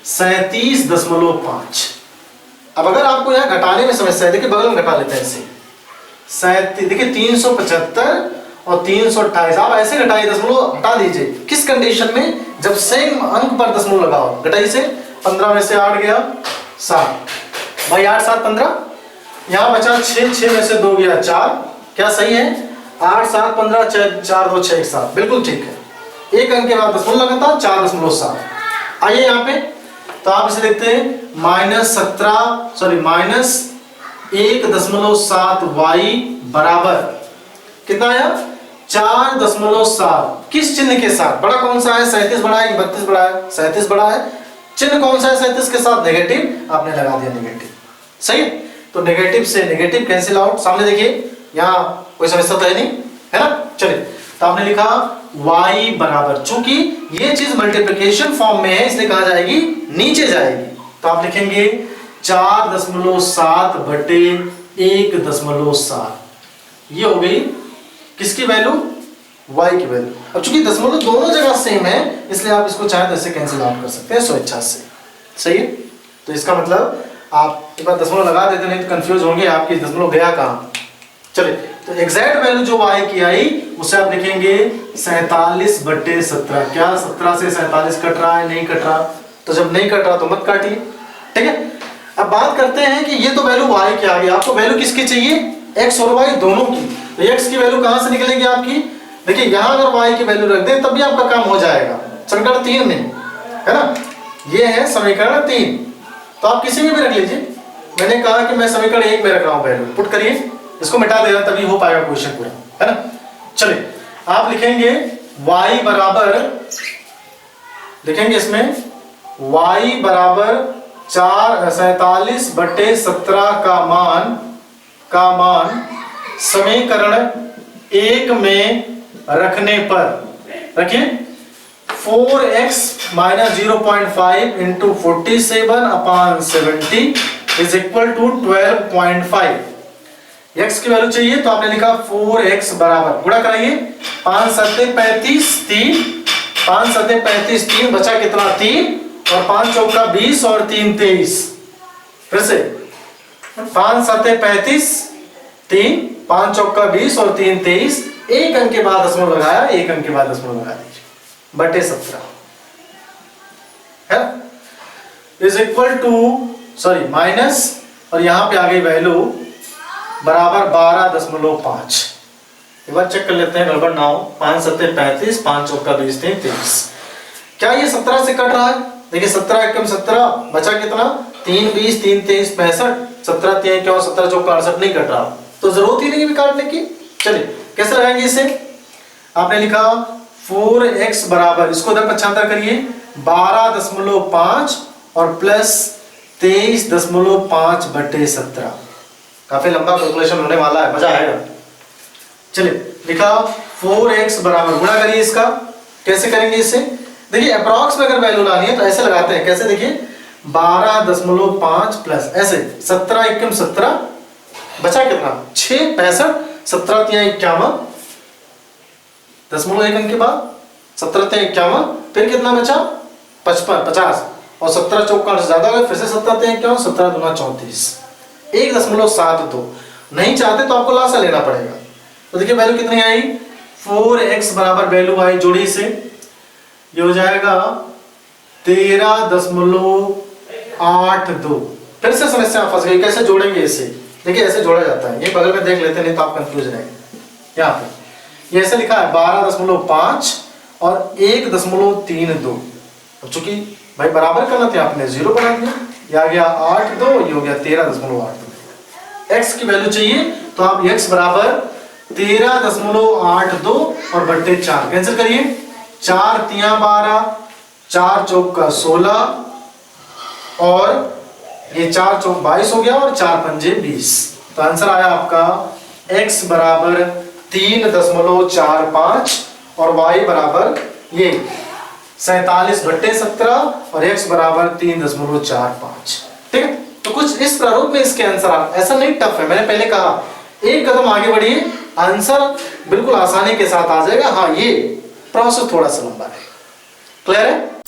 37.5। अब अगर आपको यहाँ घटाने में समस्या है, देखिए बगल में घटा लेते हैं इसे। देखिए 375 और 328, आप ऐसे घटाइए, दशमलव हटा दीजिए। किस कंडीशन में? जब सेम अंक पर दशमलव लगाओ। घटाइए से, 15 में से 8 गया 7, भाई 8 7 15, यहाँ बचा 6, 6 में से 2 गया 4, क्या सही है? 8 7 15, 4 2 6 1 7, बिल्कुल ठीक है। एक अंक के बाद दशमलव लगा था, 4.7। आइए यहाँ पे, तो आप इसे देखते हैं माइनस 1.7 y बराबर कितना आया? 4.7। किस चिन्ह के साथ? बड़ा कौन सा है? 37 बड़ा है, 32 बड़ा है? 37 बड़ा है। चिन्ह कौन सा है 37 के साथ? नेगेटिव, आपने लगा दिया नेगेटिव। सही, तो नेगेटिव से नेगेटिव कैंसिल आउट। सामने देखिए, यहाँ कोई समस्या तो है नहीं, है ना? चलिए, तो आपने लिखा y बराबर, चूंकि ये चीज मल्टीप्लिकेशन फॉर्म में है इसलिए कहा जाएगी नीचे जाएगी, तो आप लिखेंगे 4.7 बटे 1.7। ये हो गई किसकी वैल्यू? y की वैल्यू। अब चूंकि दशमलव दोनों जगह सेम है इसलिए आप इसको चाहे तो इससे कैंसिल आउट कर सकते हैं स्वेच्छा से। सही है, तो इसका मतलब आप एक बार दशमलव लगा देते नहीं तो कंफ्यूज होंगे आपकी दशमलव गया कहाँ। चलिए, तो एग्जैक्ट वैल्यू जो y की आई उसे आप लिखेंगे 47 बटे 17। क्या 17 से 47 कट रहा है? नहीं कट रहा, तो जब नहीं कट रहा तो मत काटिए, ठीक है। अब बात करते हैं कि ये तो वैल्यू y की आ गई, आपको वैल्यू किसकी चाहिए? x और y दोनों की। तो x की वैल्यू कहां से निकलेगी आपकी? देखिए यहां अगर y की वैल्यू रख दें तब भी आपका काम हो जाएगा, समीकरण 3 में, है ना? ये है समीकरण 3, तो आप किसी में भी रख लीजिए। मैंने कहा कि मैं समीकरण 1 में रख रहा हूं, वैल्यू पुट करिए, इसको मिटा देना तभी हो पाएगा क्वेश्चन पूरा, है ना? चलिए, आप लिखेंगे y बराबर, लिखेंगे इसमें y बराबर 47/17 का मान समीकरण 1 में रखने पर, रखिए 4x - 0.5 × 47/70 is equal to 12.5। x की वैल्यू चाहिए तो आपने लिखा 4x बराबर, गुणा कराइए 5 7 35 3, 5 7 35 3 बचा कितना 3, और 5 चौका 20 और 3 23। फिर से 5 7 35 3, 5 चौका 20 और 3 23। एक अंक के बाद दशमलव लगाया, एक अंक के बाद दशमलव लगा दीजिए, बटे 17 है is equal to sorry minus, और यहां पे आ गई वैल्यू बराबर 12.5। एक बार चेक कर लेते हैं गड़बड़ ना हो। 5 7 35, 5 चौका 20 3 23। क्या ये 17 से कट रहा है? देखिए 17 एकम 17 बचा कितना 3 20 3 23 65, 17 3 क्या 17 चौका 68 नहीं कट रहा, तो जरूरत ही नहीं भी काटने की। चलिए कैसे लगाएंगे इसे? आपने लिखा 4x बराबर, इसको उधर पक्षांतर करिए 12.5 और प्लस 23.5 बटे 17। काफी लंबा कैलकुलेशन होने वाला है, मजा आएगा। चलिए लिखा 4x बराबर, गुणा करिए इसका। कैसे करेंगे इसे? देखिए अप्रॉक्स में अगर वैल्यू लानी है तो ऐसे लगाते हैं। कैसे? देखिए 12.5 प्लस ऐसे 17 एकम 17 बचा कितना 6 65, 17 3 51 दशमलव एक अंक के बाद 17 3 51, फिर कितना बचा 55 50, और 17 चौका से ज्यादा हो, फिर से 17 3 51, 17 दूना 34, 1.72। नहीं चाहते तो आपको लासा लेना पड़ेगा। तो देखिए वैल्यू कितनी आई 4x बराबर वैल्यू आई, जोड़ी से ये हो जाएगा 13.82। फिर से समस्या फंस गई, कैसे जोड़ेंगे इसे? देखिए ऐसे जोड़ा जाता है, ये बगल में देख लेते हैं नहीं तो आप कंफ्यूज रहेंगे। यहाँ पे ये ऐसे लिखा है 12.5 और 1.32। अब चूंकि भाई बराबर करना था आपने 0 बना दिया, ये आ गया 8 2, ये हो गया 13.82। x की वैल्यू चाहिए तो आप x बराबर 13.82 और बट्टे 4 कैंसिल करिए, 4 3 12, 4 चौका 16 और ये 4 चौक 22 हो गया और 4 पंजे 20। तो आंसर आया आपका x बराबर 3.45 और y बराबर ये 47/17 और x बराबर 3.45। ठीक है, तो कुछ इस प्रारूप में इसके आंसर। ऐसा नहीं टफ है, मैंने पहले कहा एक कदम आगे बढ़िए आंसर बिल्कुल आसानी के साथ आ जाएगा। हाँ ये प्रोसेस थोड़ा सा लंबा है। क्लियर है?